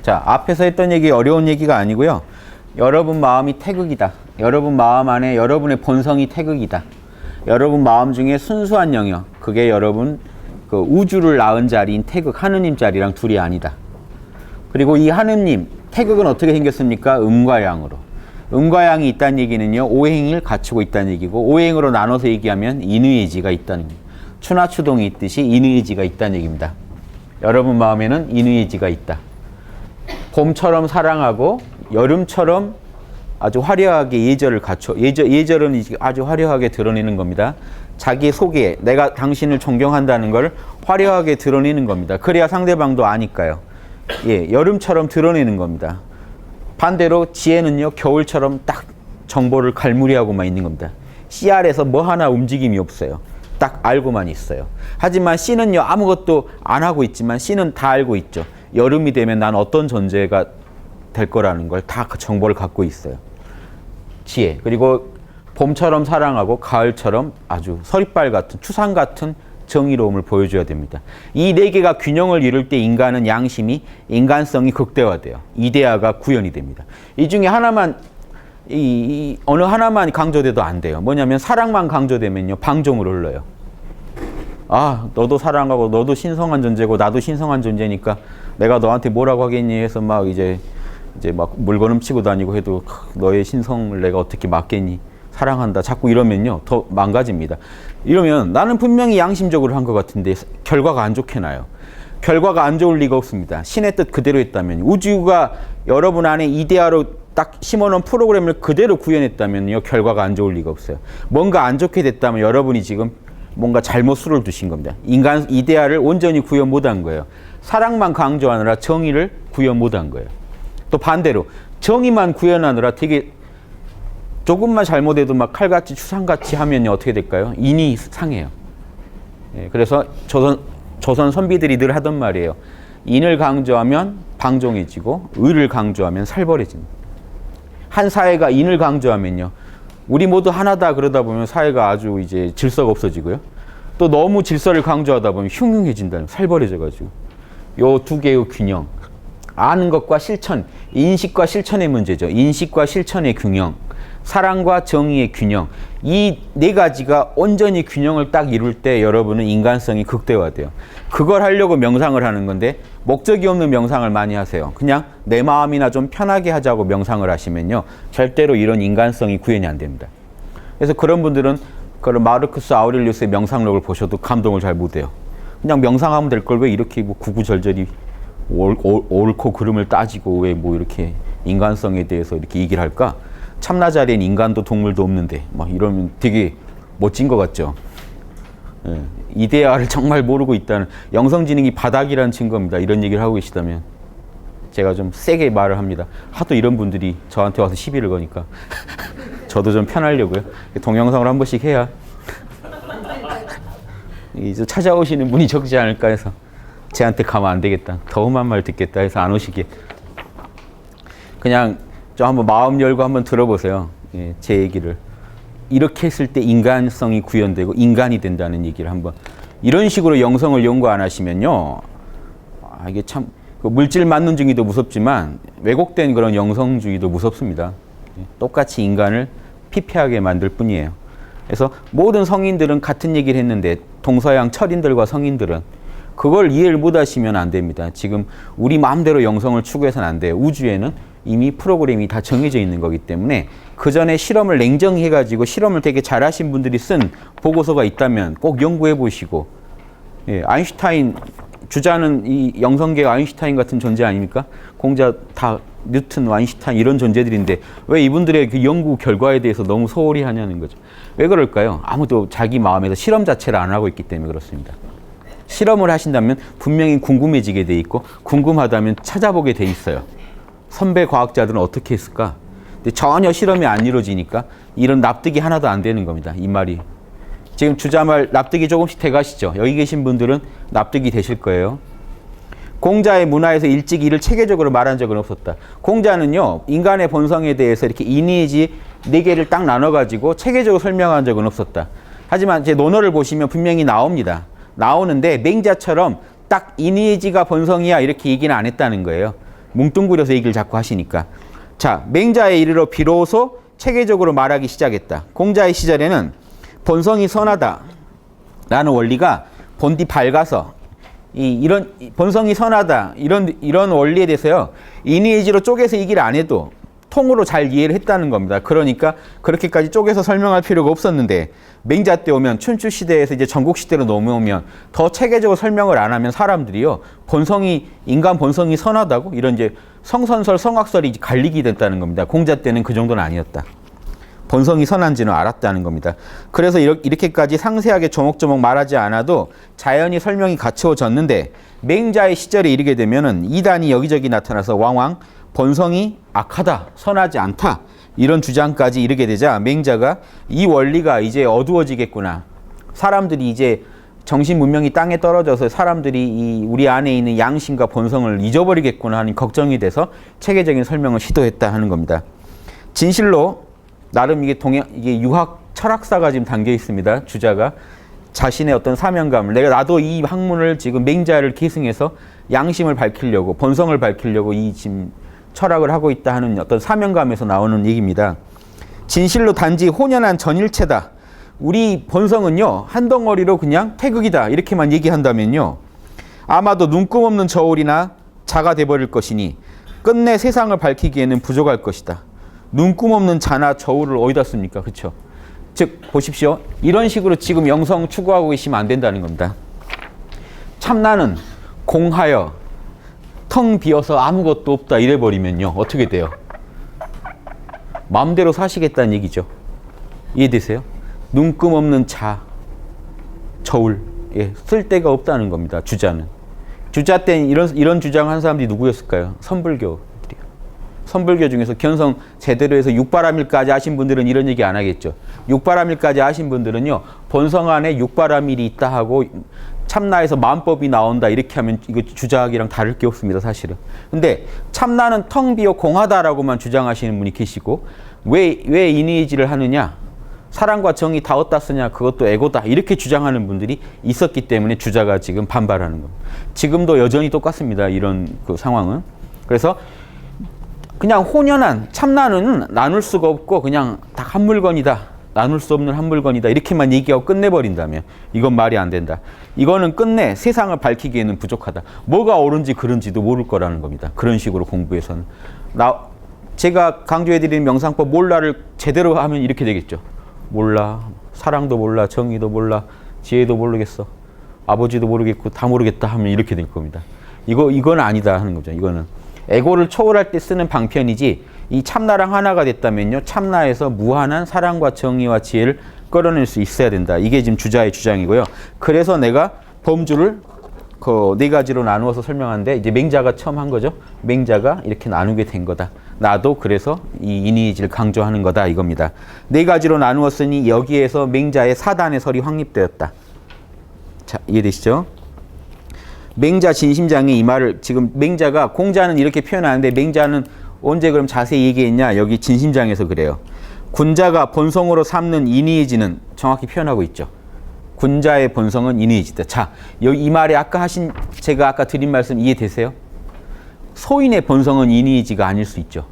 자, 앞에서 했던 얘기 어려운 얘기가 아니고요. 여러분 마음이 태극이다. 여러분 마음 안에 여러분의 본성이 태극이다. 여러분 마음 중에 순수한 영역, 그게 여러분 그 우주를 낳은 자리인 태극, 하느님 자리랑 둘이 아니다. 그리고 이 하느님, 태극은 어떻게 생겼습니까? 음과 양으로. 음과 양이 있다는 얘기는요, 오행을 갖추고 있다는 얘기고, 오행으로 나눠서 얘기하면 인의의지가 있다는 얘기입니다. 추나추동이 있듯이 인의의지가 있다는 얘기입니다. 여러분 마음에는 인의의지가 있다. 봄처럼 사랑하고 여름처럼 아주 화려하게 예절을 갖춰, 예절은 아주 화려하게 드러내는 겁니다. 자기 속에 내가 당신을 존경한다는 걸 화려하게 드러내는 겁니다. 그래야 상대방도 아니까요. 예, 여름처럼 드러내는 겁니다. 반대로 지혜는요, 겨울처럼 딱 정보를 갈무리하고만 있는 겁니다. 씨 아래서 뭐 하나 움직임이 없어요. 딱 알고만 있어요. 하지만 씨는요, 아무것도 안 하고 있지만 씨는 다 알고 있죠. 여름이 되면 난 어떤 존재가 될 거라는 걸 다 그 정보를 갖고 있어요. 지혜. 그리고 봄처럼 사랑하고 가을처럼 아주 서리빨 같은, 추상 같은 정의로움을 보여줘야 됩니다. 이 네 개가 균형을 이룰 때 인간은 양심이, 인간성이 극대화돼요. 이데아가 구현이 됩니다. 이 중에 하나만, 어느 하나만 강조돼도 안 돼요. 뭐냐면 사랑만 강조되면요, 방종으로 흘러요. 아, 너도 사랑하고 너도 신성한 존재고 나도 신성한 존재니까 내가 너한테 뭐라고 하겠니 해서 막 이제 막 물건 훔치고 다니고 해도 너의 신성을 내가 어떻게 막겠니? 사랑한다. 자꾸 이러면요, 더 망가집니다. 이러면 나는 분명히 양심적으로 한 것 같은데 결과가 안 좋게 나요. 결과가 안 좋을 리가 없습니다. 신의 뜻 그대로 했다면, 우주가 여러분 안에 이데아로 딱 심어놓은 프로그램을 그대로 구현했다면요, 결과가 안 좋을 리가 없어요. 뭔가 안 좋게 됐다면 여러분이 지금 뭔가 잘못 수를 두신 겁니다. 인간 이데아를 온전히 구현 못한 거예요. 사랑만 강조하느라 정의를 구현 못한 거예요. 또 반대로 정의만 구현하느라 되게 조금만 잘못해도 막 칼같이 추상같이 하면 어떻게 될까요? 인이 상해요. 예, 그래서 조선 선비들이 늘 하던 말이에요. 인을 강조하면 방종해지고 의를 강조하면 살벌해집니다. 한 사회가 인을 강조하면요, 우리 모두 하나다 그러다 보면 사회가 아주 이제 질서가 없어지고요. 또 너무 질서를 강조하다 보면 흉흉해진다는, 살벌해져가지고. 요 두 개의 균형. 아는 것과 실천, 인식과 실천의 문제죠. 인식과 실천의 균형, 사랑과 정의의 균형. 이 네 가지가 온전히 균형을 딱 이룰 때 여러분은 인간성이 극대화돼요. 그걸 하려고 명상을 하는 건데 목적이 없는 명상을 많이 하세요. 그냥 내 마음이나 좀 편하게 하자고 명상을 하시면요, 절대로 이런 인간성이 구현이 안 됩니다. 그래서 그런 분들은 그런 마르크스 아우렐리우스의 명상록을 보셔도 감동을 잘 못해요. 그냥 명상하면 될 걸 왜 이렇게 뭐 구구절절히 옳고 그름을 따지고 왜 뭐 이렇게 인간성에 대해서 이렇게 얘기를 할까? 참나 자리엔 인간도 동물도 없는데 막 이러면 되게 멋진 것 같죠. 예, 이데아를 정말 모르고 있다는, 영성지능이 바닥이라는 증거입니다. 이런 얘기를 하고 계시다면 제가 좀 세게 말을 합니다. 하도 이런 분들이 저한테 와서 시비를 거니까 저도 좀 편하려고요. 동영상을 한 번씩 해야 이제 찾아오시는 분이 적지 않을까 해서, 쟤한테 가면 안 되겠다, 더 험한 말 듣겠다 해서 안 오시게. 그냥 좀 한번 마음 열고 한번 들어보세요. 예, 제 얘기를. 이렇게 했을 때 인간성이 구현되고 인간이 된다는 얘기를 한번, 이런 식으로 영성을 연구 안 하시면요, 이게 참 그 물질 만능주의도 무섭지만 왜곡된 그런 영성주의도 무섭습니다. 예, 똑같이 인간을 피폐하게 만들 뿐이에요. 그래서 모든 성인들은 같은 얘기를 했는데 동서양 철인들과 성인들은 그걸 이해를 못 하시면 안 됩니다. 지금 우리 마음대로 영성을 추구해서는 안 돼요. 우주에는 이미 프로그램이 다 정해져 있는 거기 때문에 그 전에 실험을 냉정히 해가지고 실험을 되게 잘하신 분들이 쓴 보고서가 있다면 꼭 연구해 보시고. 예, 아인슈타인 주자는 이 영성계 아인슈타인 같은 존재 아닙니까? 공자 다 뉴턴, 아인슈타인 이런 존재들인데 왜 이분들의 그 연구 결과에 대해서 너무 소홀히 하냐는 거죠. 왜 그럴까요? 아무도 자기 마음에서 실험 자체를 안 하고 있기 때문에 그렇습니다. 실험을 하신다면 분명히 궁금해지게 돼 있고, 궁금하다면 찾아보게 돼 있어요. 선배 과학자들은 어떻게 했을까? 근데 전혀 실험이 안 이루어지니까 이런 납득이 하나도 안 되는 겁니다. 이 말이. 지금 주자말 납득이 조금씩 돼가시죠? 여기 계신 분들은 납득이 되실 거예요. 공자의 문화에서 일찍 이를 체계적으로 말한 적은 없었다. 공자는요, 인간의 본성에 대해서 이렇게 인의지 네 개를 딱 나눠가지고 체계적으로 설명한 적은 없었다. 하지만 제 논어를 보시면 분명히 나옵니다. 나오는데 맹자처럼 딱 인의지가 본성이야 이렇게 얘기는 안 했다는 거예요. 뭉뚱그려서 얘기를 자꾸 하시니까. 자, 맹자에 이르러 비로소 체계적으로 말하기 시작했다. 공자의 시절에는 본성이 선하다 라는 원리가 본디 밝아서 이런 본성이 선하다 이런 원리에 대해서요, 인의지로 쪼개서 얘기를 안 해도 통으로 잘 이해를 했다는 겁니다. 그러니까 그렇게까지 쪼개서 설명할 필요가 없었는데, 맹자 때 오면 춘추 시대에서 이제 전국 시대로 넘어오면 더 체계적으로 설명을 안 하면 사람들이요, 인간 본성이 선하다고 이런 이제 성선설 성악설이 갈리게 됐다는 겁니다. 공자 때는 그 정도는 아니었다. 본성이 선한지는 알았다는 겁니다. 그래서 이렇게까지 상세하게 조목조목 말하지 않아도 자연히 설명이 갖추어졌는데, 맹자의 시절에 이르게 되면은 이단이 여기저기 나타나서 왕왕 본성이 악하다, 선하지 않다 이런 주장까지 이르게 되자 맹자가 이 원리가 이제 어두워지겠구나. 사람들이 이제 정신 문명이 땅에 떨어져서 사람들이 우리 안에 있는 양심과 본성을 잊어버리겠구나 하는 걱정이 돼서 체계적인 설명을 시도했다 하는 겁니다. 진실로 나름 이게 유학 철학사가 지금 담겨 있습니다. 주자가 자신의 어떤 사명감을, 나도 이 학문을 지금 맹자를 계승해서 양심을 밝히려고, 본성을 밝히려고 이 지금 철학을 하고 있다 하는 어떤 사명감에서 나오는 얘기입니다. 진실로 단지 혼연한 전일체다. 우리 본성은요, 한 덩어리로 그냥 태극이다 이렇게만 얘기한다면요, 아마도 눈금 없는 저울이나 자가 돼버릴 것이니 끝내 세상을 밝히기에는 부족할 것이다. 눈금 없는 자나 저울을 어디다 씁니까? 그렇죠? 즉 보십시오. 이런 식으로 지금 영성 추구하고 계시면 안 된다는 겁니다. 참나는 공하여 텅 비어서 아무것도 없다 이래버리면요, 어떻게 돼요? 마음대로 사시겠다는 얘기죠. 이해되세요? 눈금 없는 자, 저울, 쓸 데가 없다는 겁니다. 주자는. 주자 때 이런 주장한 사람들이 누구였을까요? 선불교. 선불교 중에서 견성 제대로 해서 육바라밀까지 하신 분들은 이런 얘기 안 하겠죠. 육바라밀까지 하신 분들은요, 본성 안에 육바라밀이 있다 하고 참나에서 마음법이 나온다 이렇게 하면 이거 주자학이랑 다를 게 없습니다, 사실은. 근데 참나는 텅 비어 공하다라고만 주장하시는 분이 계시고, 왜 인의지를 하느냐? 사랑과 정이 다 어디다 쓰냐? 그것도 에고다 이렇게 주장하는 분들이 있었기 때문에 주자가 지금 반발하는 겁니다. 지금도 여전히 똑같습니다, 이런 그 상황은. 그래서 그냥 혼연한 참나는 나눌 수가 없고 그냥 다 한 물건이다, 나눌 수 없는 한 물건이다 이렇게만 얘기하고 끝내버린다면 이건 말이 안 된다. 이거는 끝내 세상을 밝히기에는 부족하다. 뭐가 옳은지 그른지도 모를 거라는 겁니다. 그런 식으로 공부해서는. 제가 강조해드리는 명상법 몰라를 제대로 하면 이렇게 되겠죠. 몰라, 사랑도 몰라, 정의도 몰라, 지혜도 모르겠어, 아버지도 모르겠고 다 모르겠다 하면 이렇게 될 겁니다. 이건 아니다 하는 거죠. 이거는 에고를 초월할 때 쓰는 방편이지, 이 참나랑 하나가 됐다면요, 참나에서 무한한 사랑과 정의와 지혜를 끌어낼 수 있어야 된다. 이게 지금 주자의 주장이고요. 그래서 내가 범주를 그 네 가지로 나누어서 설명하는데, 이제 맹자가 처음 한 거죠. 맹자가 이렇게 나누게 된 거다. 나도 그래서 이 인의지를 강조하는 거다 이겁니다. 네 가지로 나누었으니 여기에서 맹자의 사단의 설이 확립되었다. 자, 이해되시죠? 맹자 진심장의 이 말을 지금 맹자가, 공자는 이렇게 표현하는데 맹자는 언제 그럼 자세히 얘기했냐? 여기 진심장에서 그래요. 군자가 본성으로 삼는 인의지는 정확히 표현하고 있죠. 군자의 본성은 인의지다. 자, 여기 이 말에 제가 아까 드린 말씀 이해되세요? 소인의 본성은 인의지가 아닐 수 있죠.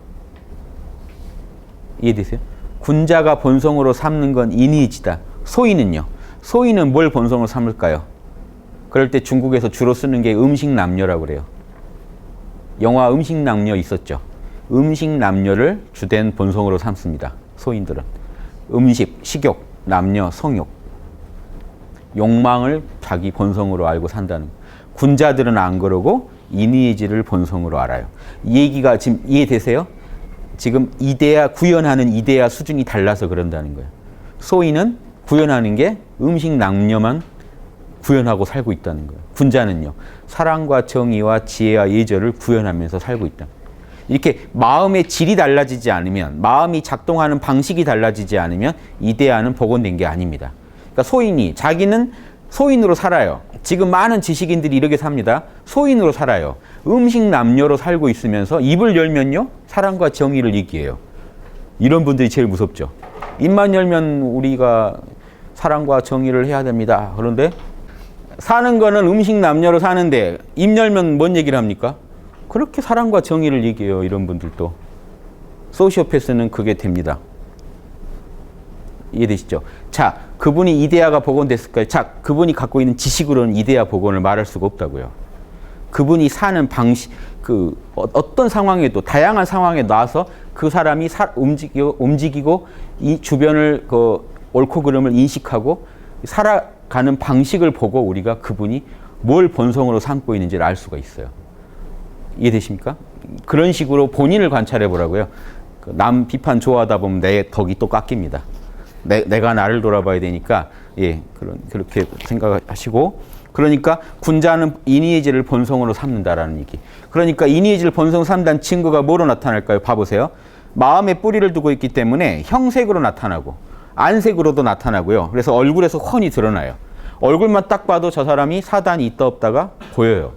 이해되세요? 군자가 본성으로 삼는 건 인의지다. 소인은요? 소인은 뭘 본성으로 삼을까요? 그럴 때 중국에서 주로 쓰는 게 음식남녀라고 그래요. 영화 음식남녀 있었죠. 음식남녀를 주된 본성으로 삼습니다. 소인들은. 음식, 식욕, 남녀, 성욕. 욕망을 자기 본성으로 알고 산다는 거예요. 군자들은 안 그러고 인의지를 본성으로 알아요. 이 얘기가 지금 이해되세요? 지금 구현하는 이데아 수준이 달라서 그런다는 거예요. 소인은 구현하는 게 음식남녀만 구현하고 살고 있다는 거예요. 군자는요, 사랑과 정의와 지혜와 예절을 구현하면서 살고 있다. 이렇게 마음의 질이 달라지지 않으면, 마음이 작동하는 방식이 달라지지 않으면 이데아는 복원된 게 아닙니다. 그러니까 자기는 소인으로 살아요. 지금 많은 지식인들이 이렇게 삽니다. 소인으로 살아요. 음식남녀로 살고 있으면서 입을 열면요, 사랑과 정의를 얘기해요. 이런 분들이 제일 무섭죠. 입만 열면 우리가 사랑과 정의를 해야 됩니다. 그런데 사는 거는 음식남녀로 사는데 입 열면 뭔 얘기를 합니까? 그렇게 사랑과 정의를 얘기해요. 이런 분들도. 소시오패스는 그게 됩니다. 이해되시죠? 자, 그분이 이데아가 복원됐을까요? 자, 그분이 갖고 있는 지식으로는 이데아 복원을 말할 수가 없다고요. 그분이 사는 방식, 어떤 상황에도, 다양한 상황에 놔서 그 사람이 움직이고 이 주변을 옳고 그름을 인식하고 살아가는 방식을 보고 우리가 그분이 뭘 본성으로 삼고 있는지를 알 수가 있어요. 이해되십니까? 그런 식으로 본인을 관찰해 보라고요. 남 비판 좋아하다 보면 내 덕이 또 깎입니다. 내가 나를 돌아봐야 되니까, 예, 그렇게 생각하시고, 그러니까 군자는 이니에지를 본성으로 삼는다라는 얘기. 그러니까 이니에지를 본성으로 삼는다는 증거가 뭐로 나타날까요? 봐보세요. 마음에 뿌리를 두고 있기 때문에 형색으로 나타나고, 안색으로도 나타나고요. 그래서 얼굴에서 훤히 드러나요. 얼굴만 딱 봐도 저 사람이 사단이 있다 없다가 보여요.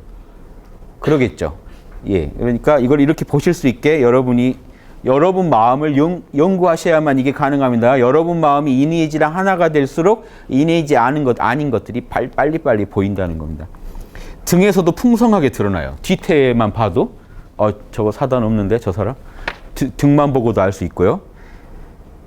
그러겠죠. 예, 그러니까 이걸 이렇게 보실 수 있게 여러분 마음을 연구하셔야만 이게 가능합니다. 여러분 마음이 이니에지랑 하나가 될수록 이니에지 아닌 것들이 빨리빨리 보인다는 겁니다. 등에서도 풍성하게 드러나요. 뒤태만 봐도 저거 사단 없는데 저 사람? 등만 보고도 알 수 있고요.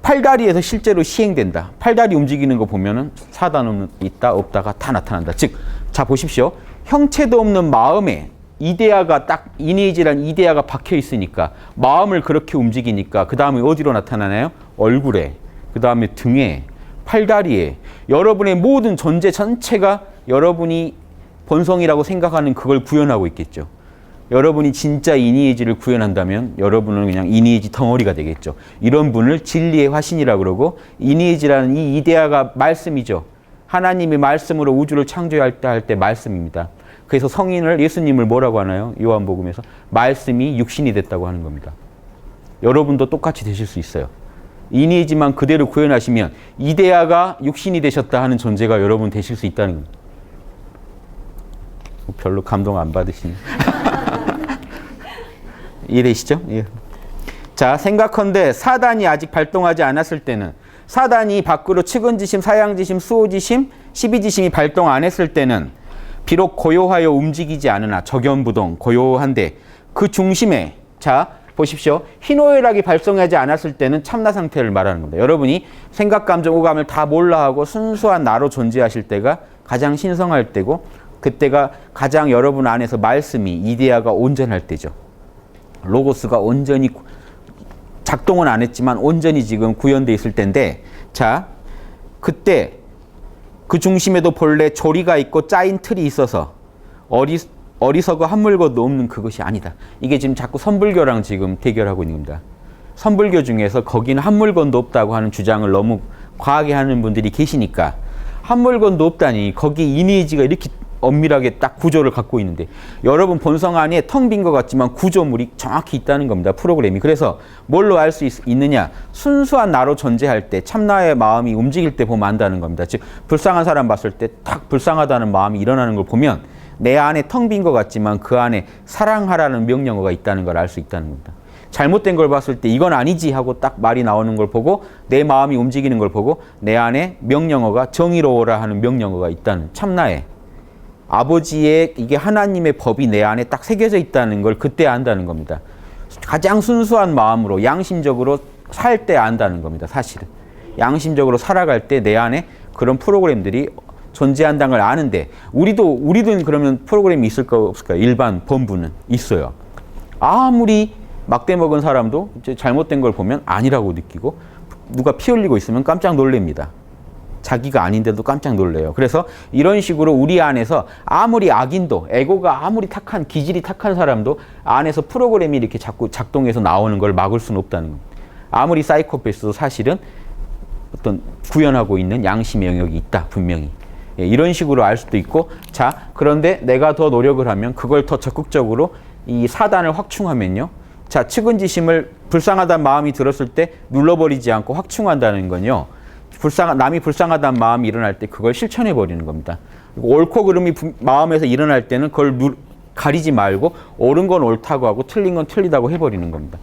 팔다리에서 실제로 시행된다. 팔다리 움직이는 거 보면은 사단 있다 없다가 다 나타난다. 즉, 자 보십시오. 형체도 없는 마음에 이데아가 딱 이니에지란 이데아가 박혀 있으니까 마음을 그렇게 움직이니까 그 다음에 어디로 나타나나요? 얼굴에, 그 다음에 등에, 팔다리에 여러분의 모든 존재 전체가 여러분이 본성이라고 생각하는 그걸 구현하고 있겠죠. 여러분이 진짜 이니에지를 구현한다면 여러분은 그냥 이니에지 덩어리가 되겠죠. 이런 분을 진리의 화신이라고 그러고 이니에지라는 이 이데아가 말씀이죠. 하나님이 말씀으로 우주를 창조할 때 말씀입니다. 그래서 성인을 예수님을 뭐라고 하나요? 요한복음에서 말씀이 육신이 됐다고 하는 겁니다. 여러분도 똑같이 되실 수 있어요. 이니에지만 그대로 구현하시면 이데아가 육신이 되셨다 하는 존재가 여러분 되실 수 있다는 겁니다. 별로 감동 안 받으시네. 이해되시죠? 예. 자, 생각컨대 사단이 아직 발동하지 않았을 때는 사단이 밖으로 측은지심, 사양지심, 수호지심, 십이지심이 발동 안 했을 때는 비록 고요하여 움직이지 않으나 적연부동 고요한데 그 중심에 자 보십시오. 희노애락이 발성하지 않았을 때는 참나 상태를 말하는 겁니다. 여러분이 생각, 감정, 오감을 다 몰라하고 순수한 나로 존재하실 때가 가장 신성할 때고 그때가 가장 여러분 안에서 말씀이 이데아가 온전할 때죠. 로고스가 온전히 작동은 안 했지만 온전히 지금 구현되어 있을 때인데 자 그때 그 중심에도 본래 조리가 있고 짜인 틀이 있어서 어리석어 한물것도 없는 그것이 아니다. 이게 지금 자꾸 선불교랑 지금 대결하고 있는 겁니다. 선불교 중에서 거기는 한물건도 없다고 하는 주장을 너무 과하게 하는 분들이 계시니까 한물건도 없다니 거기 이니에지가 이렇게 엄밀하게 딱 구조를 갖고 있는데 여러분 본성 안에 텅 빈 것 같지만 구조물이 정확히 있다는 겁니다. 프로그램이. 그래서 뭘로 알 수 있느냐? 순수한 나로 존재할 때 참나의 마음이 움직일 때 보면 안다는 겁니다. 즉 불쌍한 사람 봤을 때 탁 불쌍하다는 마음이 일어나는 걸 보면 내 안에 텅 빈 것 같지만 그 안에 사랑하라는 명령어가 있다는 걸 알 수 있다는 겁니다. 잘못된 걸 봤을 때 이건 아니지 하고 딱 말이 나오는 걸 보고 내 마음이 움직이는 걸 보고 내 안에 명령어가 정의로워라 하는 명령어가 있다는 참나의 아버지의 이게 하나님의 법이 내 안에 딱 새겨져 있다는 걸 그때 안다는 겁니다. 가장 순수한 마음으로 양심적으로 살 때 안다는 겁니다. 사실은. 양심적으로 살아갈 때 내 안에 그런 프로그램들이 존재한다는 걸 아는데 우리도 그러면 프로그램이 있을까 없을까요? 일반 범부는 있어요. 아무리 막대 먹은 사람도 이제 잘못된 걸 보면 아니라고 느끼고 누가 피 흘리고 있으면 깜짝 놀랍니다. 자기가 아닌데도 깜짝 놀래요. 그래서 이런 식으로 우리 안에서 아무리 악인도 에고가 아무리 기질이 탁한 사람도 안에서 프로그램이 이렇게 자꾸 작동해서 나오는 걸 막을 수는 없다는 겁니다. 아무리 사이코패스도 사실은 어떤 구현하고 있는 양심의 영역이 있다. 분명히. 예, 이런 식으로 알 수도 있고 자 그런데 내가 더 노력을 하면 그걸 더 적극적으로 이 사단을 확충하면요. 자 측은지심을 불쌍하다는 마음이 들었을 때 눌러버리지 않고 확충한다는 건요. 남이 불쌍하다는 마음이 일어날 때 그걸 실천해 버리는 겁니다. 옳고 그름이 마음에서 일어날 때는 그걸 가리지 말고 옳은 건 옳다고 하고 틀린 건 틀리다고 해버리는 겁니다.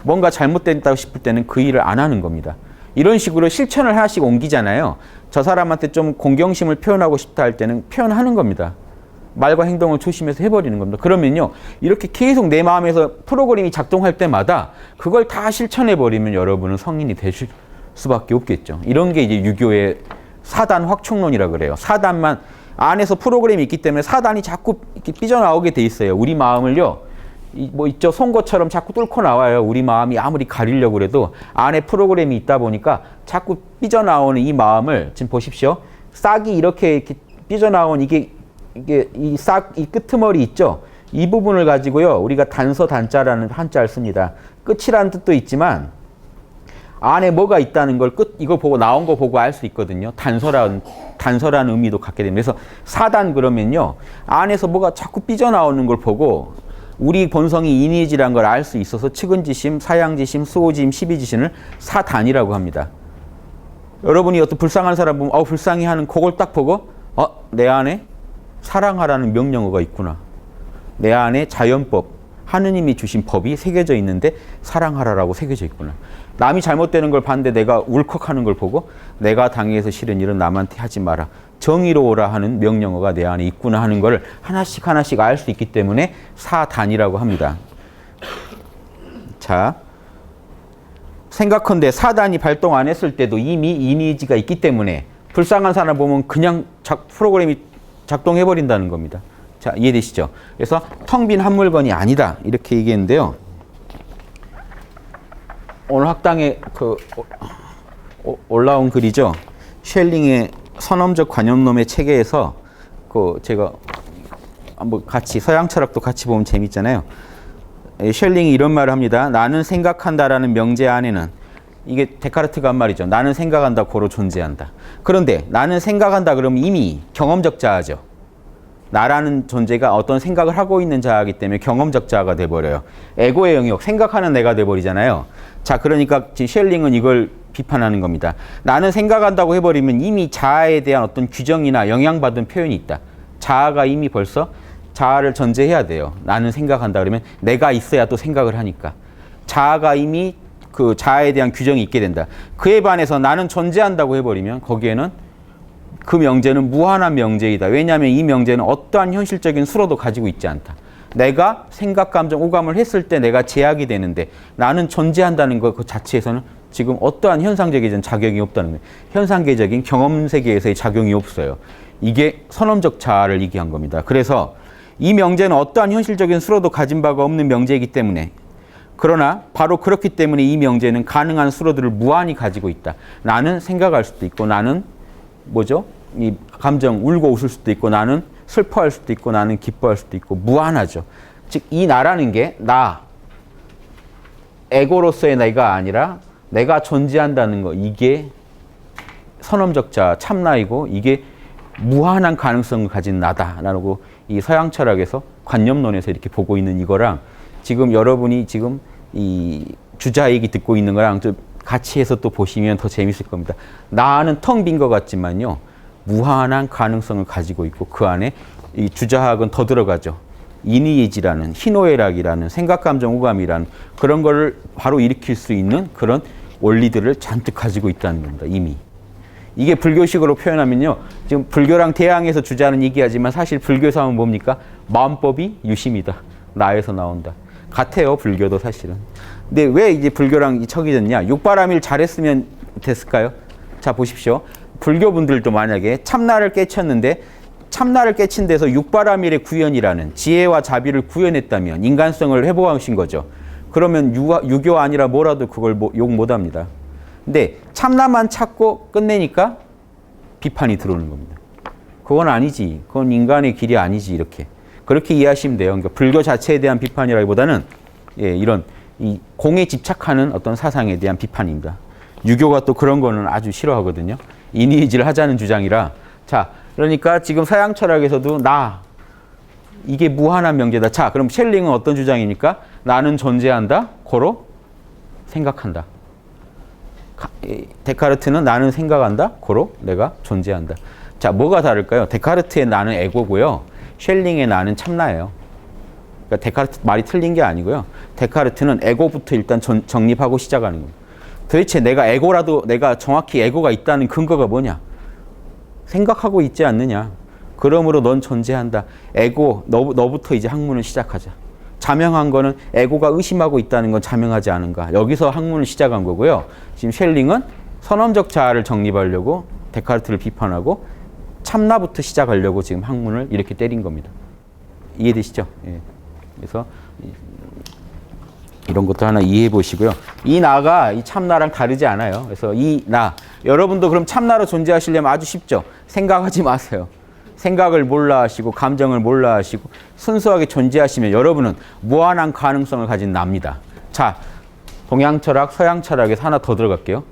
뭔가 잘못됐다고 싶을 때는 그 일을 안 하는 겁니다. 이런 식으로 실천을 하나씩 옮기잖아요. 저 사람한테 좀 공경심을 표현하고 싶다 할 때는 표현하는 겁니다. 말과 행동을 조심해서 해버리는 겁니다. 그러면요, 이렇게 계속 내 마음에서 프로그램이 작동할 때마다 그걸 다 실천해버리면 여러분은 성인이 되실 수밖에 없겠죠. 이런 게 이제 유교의 사단 확충론이라 그래요. 사단만 안에서 프로그램이 있기 때문에 사단이 자꾸 이렇게 삐져나오게 돼 있어요. 우리 마음을요, 뭐 있죠, 송곳처럼 자꾸 뚫고 나와요. 우리 마음이 아무리 가리려고 그래도 안에 프로그램이 있다 보니까 자꾸 삐져나오는 이 마음을 지금 보십시오. 싹이 이렇게 삐져나온 이게 이 끄트머리 있죠? 이 부분을 가지고요, 우리가 단서 단자라는 한자를 씁니다. 끝이라는 뜻도 있지만 안에 뭐가 있다는 걸 이거 보고 나온 거 보고 알 수 있거든요. 단서라는 의미도 갖게 됩니다. 그래서 사단 그러면요, 안에서 뭐가 자꾸 삐져나오는 걸 보고 우리 본성이 이니지라는 걸 알 수 있어서 측은지심, 사양지심, 수호지심, 십이지심을 사단이라고 합니다. 여러분이 어떤 불쌍한 사람 보면 불쌍히 하는 그걸 딱 보고 내 안에 사랑하라는 명령어가 있구나. 내 안에 자연법, 하느님이 주신 법이 새겨져 있는데 사랑하라라고 새겨져 있구나. 남이 잘못되는 걸 봤는데 내가 울컥하는 걸 보고 내가 당해서 싫은 일은 남한테 하지 마라. 정의로워라 하는 명령어가 내 안에 있구나 하는 걸 하나씩 하나씩 알 수 있기 때문에 사단이라고 합니다. 자, 생각컨대 사단이 발동 안 했을 때도 이미 이니지가 있기 때문에 불쌍한 사람 보면 그냥 프로그램이 작동해버린다는 겁니다. 자, 이해되시죠? 그래서 텅 빈 한 물건이 아니다, 이렇게 얘기했는데요. 오늘 학당에 올라온 글이죠. 쉘링의 선험적 관념론의 체계에서 제가 한번 같이 서양 철학도 같이 보면 재밌잖아요. 쉘링이 이런 말을 합니다. 나는 생각한다라는 명제 안에는, 이게 데카르트가 한 말이죠. 나는 생각한다, 고로 존재한다. 그런데 나는 생각한다 그러면 이미 경험적 자아죠. 나라는 존재가 어떤 생각을 하고 있는 자이기 때문에 경험적 자아가 돼버려요. 에고의 영역, 생각하는 내가 돼버리잖아요. 자, 그러니까 지금 쉘링은 이걸 비판하는 겁니다. 나는 생각한다고 해버리면 이미 자아에 대한 어떤 규정이나 영향받은 표현이 있다. 자아가 이미 벌써 자아를 전제해야 돼요. 나는 생각한다 그러면 내가 있어야 또 생각을 하니까. 자아가 이미 그 자아에 대한 규정이 있게 된다. 그에 반해서 나는 존재한다고 해버리면 거기에는 그 명제는 무한한 명제이다. 왜냐하면 이 명제는 어떠한 현실적인 수로도 가지고 있지 않다. 내가 생각, 감정, 오감을 했을 때 내가 제약이 되는데 나는 존재한다는 것 그 자체에서는 지금 어떠한 현상적인 작용이 없다는 거예요. 현상계적인 경험 세계에서의 작용이 없어요. 이게 선험적 자아를 얘기한 겁니다. 그래서 이 명제는 어떠한 현실적인 수로도 가진 바가 없는 명제이기 때문에, 그러나 바로 그렇기 때문에 이 명제는 가능한 수로들을 무한히 가지고 있다. 나는 생각할 수도 있고, 나는 이 감정 울고 웃을 수도 있고, 나는 슬퍼할 수도 있고, 나는 기뻐할 수도 있고, 무한하죠. 즉 이 나라는 게 에고로서의 내가 아니라 내가 존재한다는 거, 이게 선험적 자아, 참나이고 이게 무한한 가능성을 가진 나다라고 이 서양 철학에서 관념론에서 이렇게 보고 있는 이거랑 지금 여러분이 지금 이 주자 얘기 듣고 있는 거랑 좀 같이 해서 또 보시면 더 재밌을 겁니다. 나는 텅 빈 것 같지만요, 무한한 가능성을 가지고 있고 그 안에 이 주자학은 더 들어가죠. 이니에지라는, 희노애락이라는, 생각, 감정, 오감이라는 그런 거를 바로 일으킬 수 있는 그런 원리들을 잔뜩 가지고 있다는 겁니다. 이미. 이게 불교식으로 표현하면요, 지금 불교랑 대항해서 주자는 얘기하지만 사실 불교에서 하면 뭡니까? 마음법이 유심이다. 나에서 나온다. 같아요, 불교도 사실은. 근데 왜 이제 불교랑 척이 됐냐? 육바람일 잘했으면 됐을까요? 자, 보십시오. 불교분들도 만약에 참나를 깨쳤는데 참나를 깨친 데서 육바라밀의 구현이라는 지혜와 자비를 구현했다면 인간성을 회복하신 거죠. 그러면 유교 아니라 뭐라도 그걸 욕 못합니다. 근데 참나만 찾고 끝내니까 비판이 들어오는 겁니다. 그건 아니지. 그건 인간의 길이 아니지. 이렇게. 그렇게 이해하시면 돼요. 그러니까 불교 자체에 대한 비판이라기보다는 이런 이 공에 집착하는 어떤 사상에 대한 비판입니다. 유교가 또 그런 거는 아주 싫어하거든요. 이니지를 하자는 주장이라. 자, 그러니까 지금 서양 철학에서도 이게 무한한 명제다. 자, 그럼 쉘링은 어떤 주장이니까? 나는 존재한다. 고로 생각한다. 데카르트는 나는 생각한다. 고로 내가 존재한다. 자, 뭐가 다를까요? 데카르트의 나는 에고고요. 쉘링의 나는 참나예요. 그러니까 데카르트 말이 틀린 게 아니고요. 데카르트는 에고부터 일단 정립하고 시작하는 거예요. 도대체 내가 정확히 에고가 있다는 근거가 뭐냐? 생각하고 있지 않느냐? 그러므로 넌 존재한다. 에고, 너부터 이제 학문을 시작하자. 자명한 거는 에고가 의심하고 있다는 건 자명하지 않은가. 여기서 학문을 시작한 거고요. 지금 셸링은 선언적 자아를 정립하려고 데카르트를 비판하고 참나부터 시작하려고 지금 학문을 이렇게 때린 겁니다. 이해되시죠? 예. 그래서 이런 것도 하나 이해해 보시고요. 이 나가 이 참나랑 다르지 않아요. 그래서 이 나, 여러분도 그럼 참나로 존재하시려면 아주 쉽죠. 생각하지 마세요. 생각을 몰라 하시고 감정을 몰라 하시고 순수하게 존재하시면 여러분은 무한한 가능성을 가진 나입니다. 자, 동양 철학, 서양 철학에서 하나 더 들어갈게요.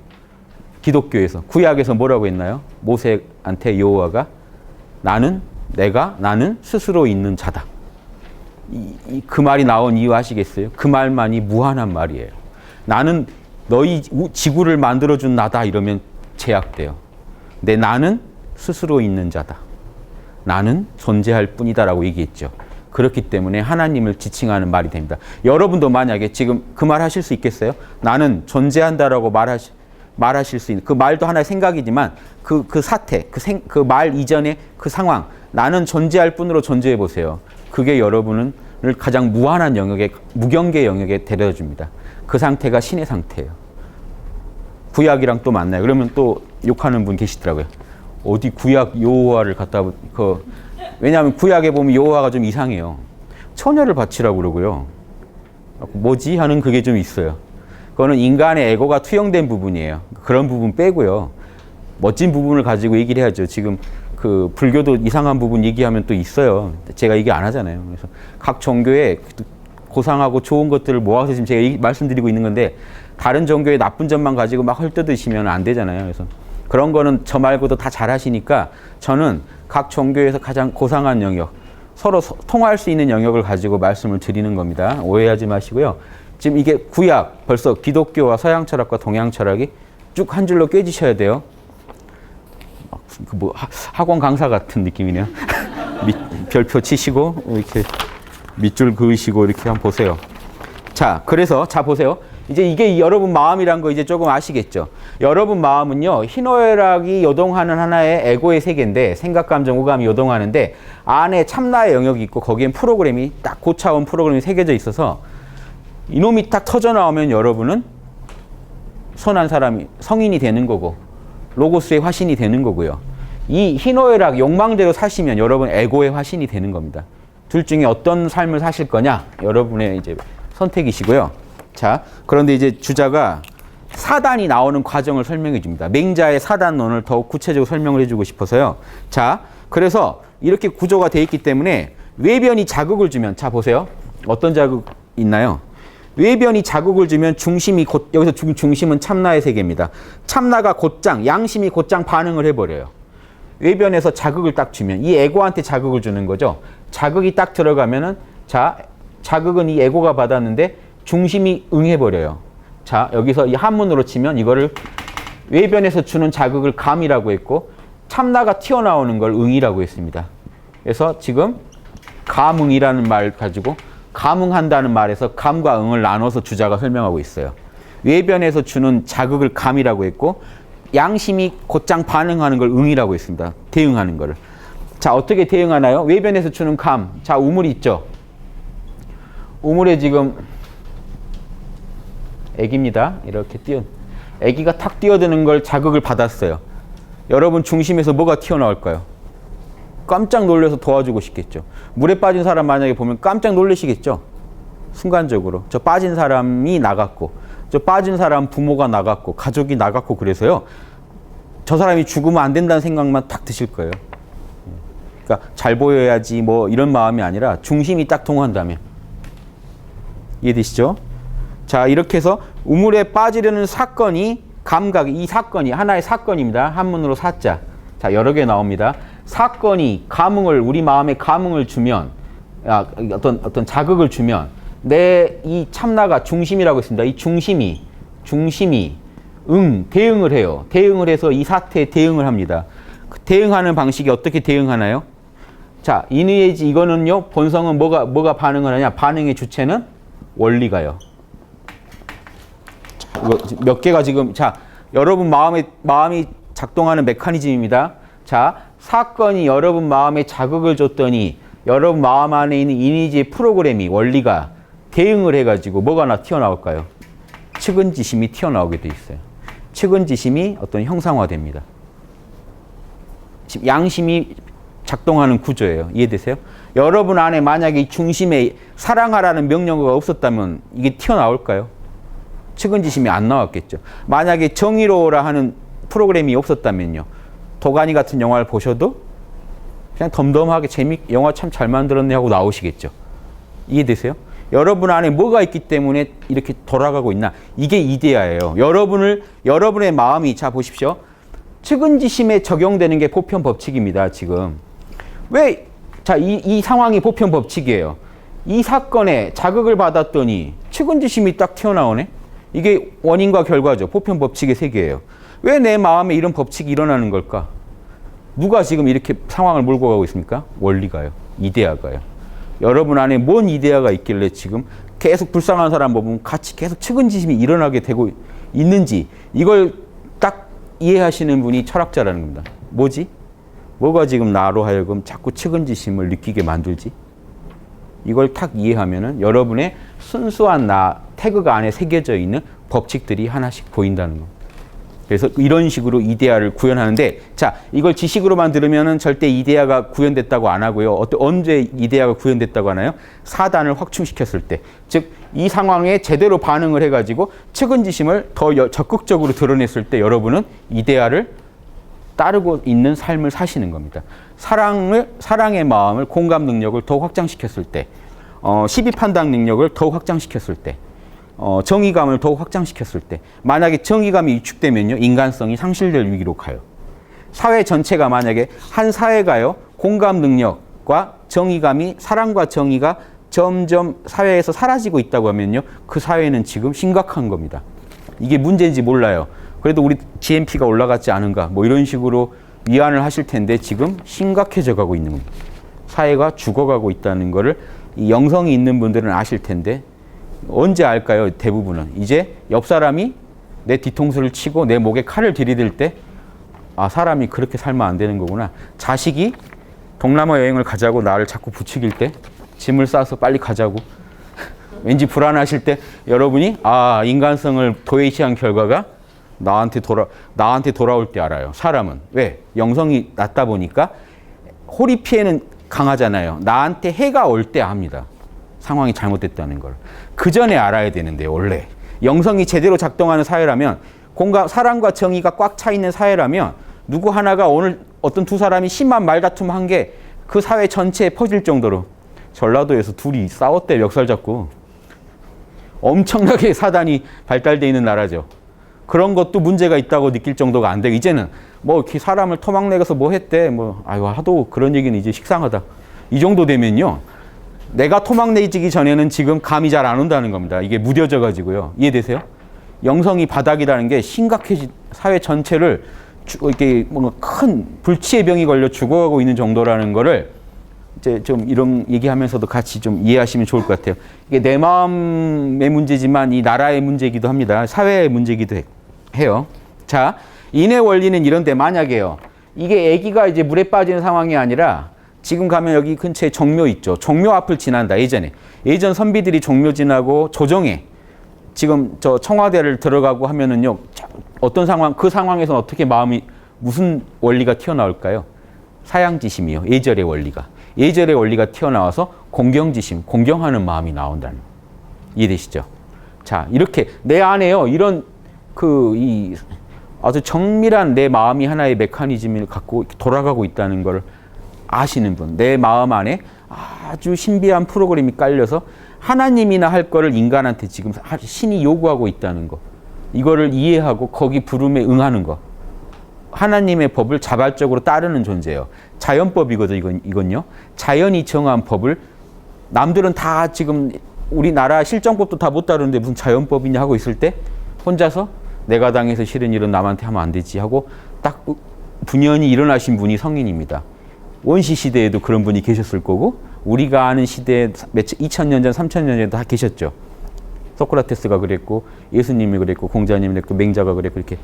기독교에서, 구약에서 뭐라고 했나요? 모세한테 여호와가 나는 스스로 있는 자다. 그 말이 나온 이유 아시겠어요? 그 말만이 무한한 말이에요. 나는 너희 지구를 만들어준 나다 이러면 제약돼요. 근데 나는 스스로 있는 자다. 나는 존재할 뿐이다라고 얘기했죠. 그렇기 때문에 하나님을 지칭하는 말이 됩니다. 여러분도 만약에 지금 그 말 하실 수 있겠어요? 나는 존재한다라고 말하실 수 있는 그 말도 하나의 생각이지만 그 사태, 그 말 이전의 그 상황, 나는 존재할 뿐으로 존재해 보세요. 그게 여러분을 가장 무한한 영역에, 무경계 영역에 데려다 줍니다. 그 상태가 신의 상태예요. 구약이랑 또 만나요. 그러면 또 욕하는 분 계시더라고요. 어디 구약 여호와를 갖다 왜냐하면 구약에 보면 여호와가 좀 이상해요. 처녀를 바치라고 그러고요. 뭐지 하는 그게 좀 있어요. 그거는 인간의 에고가 투영된 부분이에요. 그런 부분 빼고요. 멋진 부분을 가지고 얘기를 해야죠. 지금 그 불교도 이상한 부분 얘기하면 또 있어요. 제가 얘기 안 하잖아요. 그래서 각 종교에 고상하고 좋은 것들을 모아서 지금 제가 말씀드리고 있는 건데 다른 종교의 나쁜 점만 가지고 막 헐뜯으시면 안 되잖아요. 그래서 그런 거는 저 말고도 다 잘하시니까 저는 각 종교에서 가장 고상한 영역, 서로 통할 수 있는 영역을 가지고 말씀을 드리는 겁니다. 오해하지 마시고요. 지금 이게 구약, 벌써 기독교와 서양 철학과 동양 철학이 쭉 한 줄로 꿰지셔야 돼요. 뭐 학원 강사 같은 느낌이네요. 별표 치시고 이렇게 밑줄 그으시고 이렇게 한번 보세요. 자, 그래서 자 보세요. 이제 이게 여러분 마음이란 거 이제 조금 아시겠죠? 여러분 마음은요, 희노애락이 요동하는 하나의 에고의 세계인데, 생각, 감정, 오감이 요동하는데 안에 참나의 영역이 있고 거기엔 프로그램이 딱 고차원 프로그램이 새겨져 있어서 이놈이 딱 터져 나오면 여러분은 선한 사람이 성인이 되는 거고 로고스의 화신이 되는 거고요. 이 희노애락 욕망대로 사시면 여러분 에고의 화신이 되는 겁니다. 둘 중에 어떤 삶을 사실 거냐? 여러분의 이제 선택이시고요. 자, 그런데 이제 주자가 사단이 나오는 과정을 설명해 줍니다. 맹자의 사단론을 더욱 구체적으로 설명을 해주고 싶어서요. 자, 그래서 이렇게 구조가 돼 있기 때문에 외변이 자극을 주면, 자 보세요. 어떤 자극 있나요? 외변이 자극을 주면 중심이 여기서 중심은 참나의 세계입니다. 참나가 곧장, 양심이 곧장 반응을 해버려요. 외변에서 자극을 딱 주면 이 에고한테 자극을 주는 거죠. 자극이 딱 들어가면은 자, 자극은 이 에고가 받았는데 중심이 응해버려요. 자, 여기서 이 한문으로 치면 이거를 외변에서 주는 자극을 감이라고 했고 참나가 튀어나오는 걸 응이라고 했습니다. 그래서 지금 감응이라는 말 가지고 감응한다는 말에서 감과 응을 나눠서 주자가 설명하고 있어요. 외변에서 주는 자극을 감이라고 했고 양심이 곧장 반응하는 걸 응이라고 했습니다. 대응하는 거를. 자, 어떻게 대응하나요? 외변에서 주는 감. 자, 우물이 있죠. 우물에 지금 애기입니다. 이렇게 애기가 탁 뛰어드는 걸 자극을 받았어요. 여러분 중심에서 뭐가 튀어나올까요? 깜짝 놀라서 도와주고 싶겠죠. 물에 빠진 사람 만약에 보면 깜짝 놀라시겠죠. 순간적으로. 저 빠진 사람이 나갔고 저 빠진 사람 부모가 나갔고 가족이 나갔고 그래서요. 저 사람이 죽으면 안 된다는 생각만 딱 드실 거예요. 그러니까 잘 보여야지 뭐 이런 마음이 아니라 중심이 딱 통한다면. 이해되시죠? 자, 이렇게 해서 우물에 빠지려는 사건이 감각이 이 사건이 하나의 사건입니다. 한문으로 사자. 자, 여러 개 나옵니다. 사건이 감흥을 우리 마음에 감흥을 주면 어떤 자극을 주면 내 이 참나가 중심이라고 했습니다. 이 중심이 대응을 해요. 대응을 해서 이 사태에 대응을 합니다. 대응하는 방식이 어떻게 대응하나요? 자, 인의예지 이거는요. 본성은 뭐가 반응을 하냐? 반응의 주체는 원리가요. 자, 이거 몇 개가 지금 자, 여러분 마음이 작동하는 메커니즘입니다. 자, 사건이 여러분 마음에 자극을 줬더니 여러분 마음 안에 있는 이미지의 프로그램이 원리가 대응을 해가지고 뭐가 튀어나올까요? 측은지심이 튀어나오게 돼 있어요. 측은지심이 어떤 형상화됩니다. 지금 양심이 작동하는 구조예요. 이해되세요? 여러분 안에 만약에 중심에 사랑하라는 명령어가 없었다면 이게 튀어나올까요? 측은지심이 안 나왔겠죠. 만약에 정의로워라 하는 프로그램이 없었다면요. 도가니 같은 영화를 보셔도 그냥 덤덤하게 영화 참 잘 만들었네 하고 나오시겠죠. 이해되세요? 여러분 안에 뭐가 있기 때문에 이렇게 돌아가고 있나? 이게 이데아예요. 여러분의 마음이, 자 보십시오. 측은지심에 적용되는 게 보편 법칙입니다. 지금 왜? 자, 이 상황이 보편 법칙이에요. 이 사건에 자극을 받았더니 측은지심이 딱 튀어나오네. 이게 원인과 결과죠. 보편 법칙의 세계예요. 왜 내 마음에 이런 법칙이 일어나는 걸까? 누가 지금 이렇게 상황을 몰고 가고 있습니까? 원리가요. 이데아가요. 여러분 안에 뭔 이데아가 있길래 지금 계속 불쌍한 사람 보면 같이 계속 측은지심이 일어나게 되고 있는지, 이걸 딱 이해하시는 분이 철학자라는 겁니다. 뭐지? 뭐가 지금 나로 하여금 자꾸 측은지심을 느끼게 만들지? 이걸 딱 이해하면은 여러분의 순수한 나, 태그가 안에 새겨져 있는 법칙들이 하나씩 보인다는 겁니다. 그래서 이런 식으로 이데아를 구현하는데, 자, 이걸 지식으로만 들으면은 절대 이데아가 구현됐다고 안 하고요. 언제 이데아가 구현됐다고 하나요? 사단을 확충시켰을 때. 즉, 이 상황에 제대로 반응을 해가지고 측은지심을 더 적극적으로 드러냈을 때 여러분은 이데아를 따르고 있는 삶을 사시는 겁니다. 사랑의 마음을, 공감 능력을 더 확장시켰을 때, 시비 판단 능력을 더 확장시켰을 때, 정의감을 더욱 확장시켰을 때, 만약에 정의감이 위축되면요, 인간성이 상실될 위기로 가요. 사회 전체가 만약에 한 사회가요, 공감 능력과 정의감이, 사랑과 정의가 점점 사회에서 사라지고 있다고 하면요, 그 사회는 지금 심각한 겁니다. 이게 문제인지 몰라요. 그래도 우리 GNP가 올라갔지 않은가, 뭐 이런 식으로 위안을 하실 텐데 지금 심각해져 가고 있는 겁니다. 사회가 죽어가고 있다는 거를 이 영성이 있는 분들은 아실 텐데, 언제 알까요? 대부분은 이제 옆 사람이 내 뒤통수를 치고 내 목에 칼을 들이댈 때, 아, 사람이 그렇게 살면 안 되는 거구나. 자식이 동남아 여행을 가자고 나를 자꾸 부추길 때, 짐을 싸서 빨리 가자고 왠지 불안하실 때, 여러분이 아, 인간성을 도외시한 결과가 나한테 돌아올 때 알아요. 사람은 왜? 영성이 낮다 보니까 호리 피해는 강하잖아요. 나한테 해가 올 때 압니다. 상황이 잘못됐다는 걸. 그 전에 알아야 되는데, 원래 영성이 제대로 작동하는 사회라면, 사랑과 정의가 꽉 차 있는 사회라면, 누구 하나가 오늘 어떤 두 사람이 심한 말다툼 한 게 그 사회 전체에 퍼질 정도로, 전라도에서 둘이 싸웠대, 멱살 잡고. 엄청나게 사단이 발달되어 있는 나라죠. 그런 것도 문제가 있다고 느낄 정도가 안 되고, 이제는 뭐 이렇게 사람을 토막내가서 뭐 했대, 뭐 아유 하도 그런 얘기는 이제 식상하다, 이 정도 되면요, 내가 토막내지기 전에는 지금 감이 잘 안 온다는 겁니다. 이게 무뎌져 가지고요. 이해되세요? 영성이 바닥이라는 게 심각해진 사회 전체를 이렇게 뭔가 큰 불치의 병이 걸려 죽어가고 있는 정도라는 거를 이제 좀 이런 얘기하면서도 같이 좀 이해하시면 좋을 것 같아요. 이게 내 마음의 문제지만 이 나라의 문제이기도 합니다. 사회의 문제이기도 해요. 자, 인의 원리는 이런데, 만약에요, 이게 아기가 이제 물에 빠지는 상황이 아니라, 지금 가면 여기 근처에 종묘 있죠. 종묘 앞을 지난다. 예전 선비들이 종묘 지나고 조정에 지금 저 청와대를 들어가고 하면은요, 어떤 상황, 그 상황에서 어떻게 마음이, 무슨 원리가 튀어나올까요? 사양지심이요. 예절의 원리가. 예절의 원리가 튀어나와서 공경지심, 공경하는 마음이 나온다는 거. 이해되시죠? 자, 이렇게 내 안에요, 이런 아주 정밀한 내 마음이 하나의 메커니즘을 갖고 돌아가고 있다는 걸 아시는 분, 내 마음 안에 아주 신비한 프로그램이 깔려서 하나님이나 할 거를 인간한테 지금 신이 요구하고 있다는 거, 이거를 이해하고 거기 부름에 응하는 거, 하나님의 법을 자발적으로 따르는 존재예요. 자연법이거든, 이건요. 자연이 정한 법을 남들은 다 지금 우리나라 실정법도 다 못 따르는데 무슨 자연법이냐 하고 있을 때, 혼자서 내가 당해서 싫은 일은 남한테 하면 안 되지 하고 딱 분연히 일어나신 분이 성인입니다. 원시 시대에도 그런 분이 계셨을 거고, 우리가 아는 시대에 2000년 전, 3000년 전에도 다 계셨죠. 소크라테스가 그랬고, 예수님이 그랬고, 공자님이 그랬고, 맹자가 그랬고, 이렇게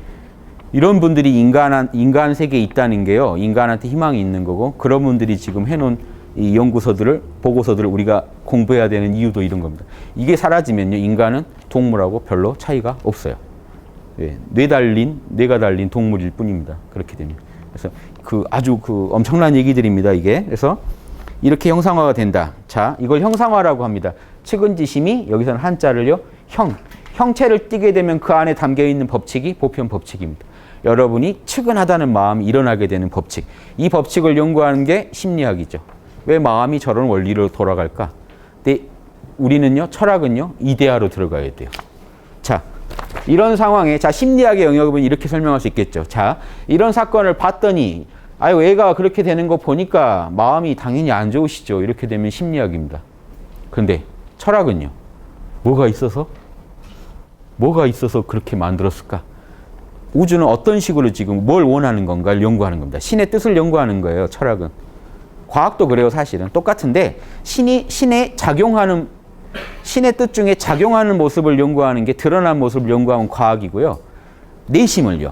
이런 분들이 인간 세계에 있다는 게요. 인간한테 희망이 있는 거고 그런 분들이 지금 해놓은 이 연구서들을 보고서들을 우리가 공부해야 되는 이유도 이런 겁니다. 이게 사라지면요. 인간은 동물하고 별로 차이가 없어요. 예, 뇌가 달린 동물일 뿐입니다. 그렇게 되면. 그래서 아주 엄청난 얘기들입니다. 이게. 그래서 이렇게 형상화가 된다. 자, 이걸 형상화라고 합니다. 측은지심이 여기서는 한자를요. 형체를 띠게 되면 그 안에 담겨 있는 법칙이 보편 법칙입니다. 여러분이 측은하다는 마음이 일어나게 되는 법칙. 이 법칙을 연구하는 게 심리학이죠. 왜 마음이 저런 원리로 돌아갈까? 근데 우리는요, 철학은요, 이데아로 들어가야 돼요. 자, 이런 상황에, 자, 심리학의 영역은 이렇게 설명할 수 있겠죠. 자, 이런 사건을 봤더니, 아유, 애가 그렇게 되는 거 보니까 마음이 당연히 안 좋으시죠. 이렇게 되면 심리학입니다. 그런데 철학은요, 뭐가 있어서 그렇게 만들었을까? 우주는 어떤 식으로 지금 뭘 원하는 건가를 연구하는 겁니다. 신의 뜻을 연구하는 거예요, 철학은. 과학도 그래요, 사실은. 똑같은데, 신의 뜻 중에 작용하는 모습을 연구하는 게 드러난 모습을 연구하면 과학이고요.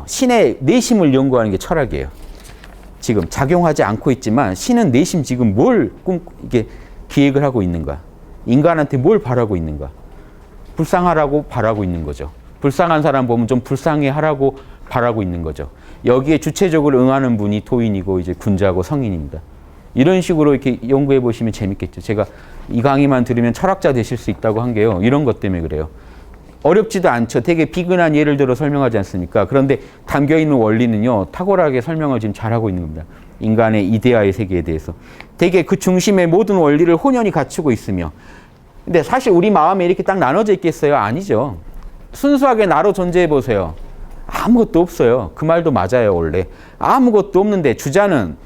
신의 내심을 연구하는 게 철학이에요. 지금 작용하지 않고 있지만, 신은 내심 지금 이게 기획을 하고 있는가? 인간한테 뭘 바라고 있는가? 불쌍하라고 바라고 있는 거죠. 불쌍한 사람 보면 좀 불쌍해 하라고 바라고 있는 거죠. 여기에 주체적으로 응하는 분이 도인이고 이제 군자고 성인입니다. 이런 식으로 이렇게 연구해 보시면 재밌겠죠. 제가 이 강의만 들으면 철학자 되실 수 있다고 한 게요. 이런 것 때문에 그래요. 어렵지도 않죠. 되게 비근한 예를 들어 설명하지 않습니까? 그런데 담겨있는 원리는요. 탁월하게 설명을 지금 잘하고 있는 겁니다. 인간의 이데아의 세계에 대해서. 되게 그 중심에 모든 원리를 혼연히 갖추고 있으며. 근데 사실 우리 마음에 이렇게 딱 나눠져 있겠어요? 아니죠. 순수하게 나로 존재해 보세요. 아무것도 없어요. 그 말도 맞아요, 원래. 아무것도 없는데 주자는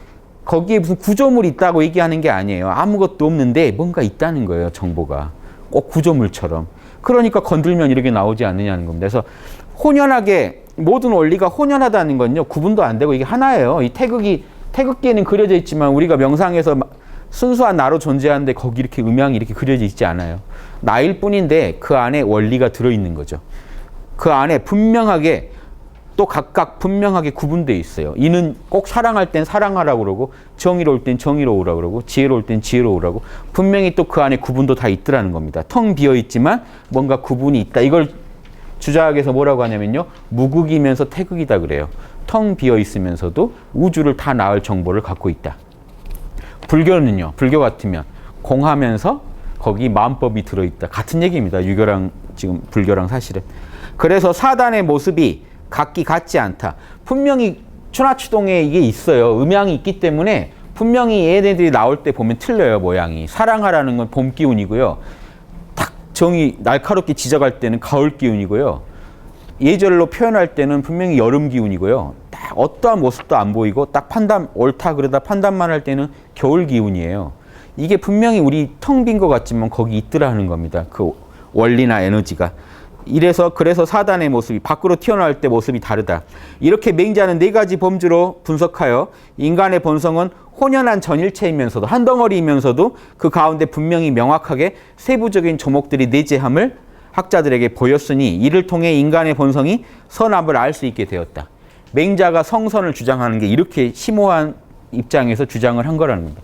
거기에 무슨 구조물이 있다고 얘기하는 게 아니에요. 아무것도 없는데 뭔가 있다는 거예요, 정보가. 꼭 구조물처럼. 그러니까 건들면 이렇게 나오지 않느냐는 겁니다. 그래서 혼연하게, 모든 원리가 혼연하다는 건요, 구분도 안 되고 이게 하나예요. 이 태극기에는 그려져 있지만 우리가 명상에서 순수한 나로 존재하는데 거기 이렇게 음양이 이렇게 그려져 있지 않아요. 나일 뿐인데 그 안에 원리가 들어있는 거죠. 그 안에 분명하게 또 각각 분명하게 구분되어 있어요. 이는 꼭 사랑할 땐 사랑하라고 그러고 정의로울 땐 정의로우라고 그러고 지혜로울 땐 지혜로우라고 분명히 또 그 안에 구분도 다 있더라는 겁니다. 텅 비어있지만 뭔가 구분이 있다. 이걸 주자학에서 뭐라고 하냐면요. 무극이면서 태극이다 그래요. 텅 비어있으면서도 우주를 다 낳을 정보를 갖고 있다. 불교는요. 불교 같으면 공하면서 거기 마음법이 들어있다. 같은 얘기입니다. 유교랑 지금 불교랑 사실은. 그래서 사단의 모습이 각기 같지 않다. 분명히 추나추동에 이게 있어요. 음양이 있기 때문에 분명히 얘네들이 나올 때 보면 틀려요. 모양이. 사랑하라는 건 봄 기운이고요. 딱 정이 날카롭게 지적할 때는 가을 기운이고요. 예절로 표현할 때는 분명히 여름 기운이고요. 딱 어떠한 모습도 안 보이고 딱 옳다 그러다 판단만 할 때는 겨울 기운이에요. 이게 분명히 우리 텅 빈 것 같지만 거기 있더라는 겁니다. 그 원리나 에너지가. 그래서 사단의 모습이 밖으로 튀어나올 때 모습이 다르다. 이렇게 맹자는 네 가지 범주로 분석하여 인간의 본성은 혼연한 전일체이면서도 한 덩어리이면서도 그 가운데 분명히 명확하게 세부적인 조목들이 내재함을 학자들에게 보였으니 이를 통해 인간의 본성이 선악을 알 수 있게 되었다. 맹자가 성선을 주장하는 게 이렇게 심오한 입장에서 주장을 한 거라는 겁니다.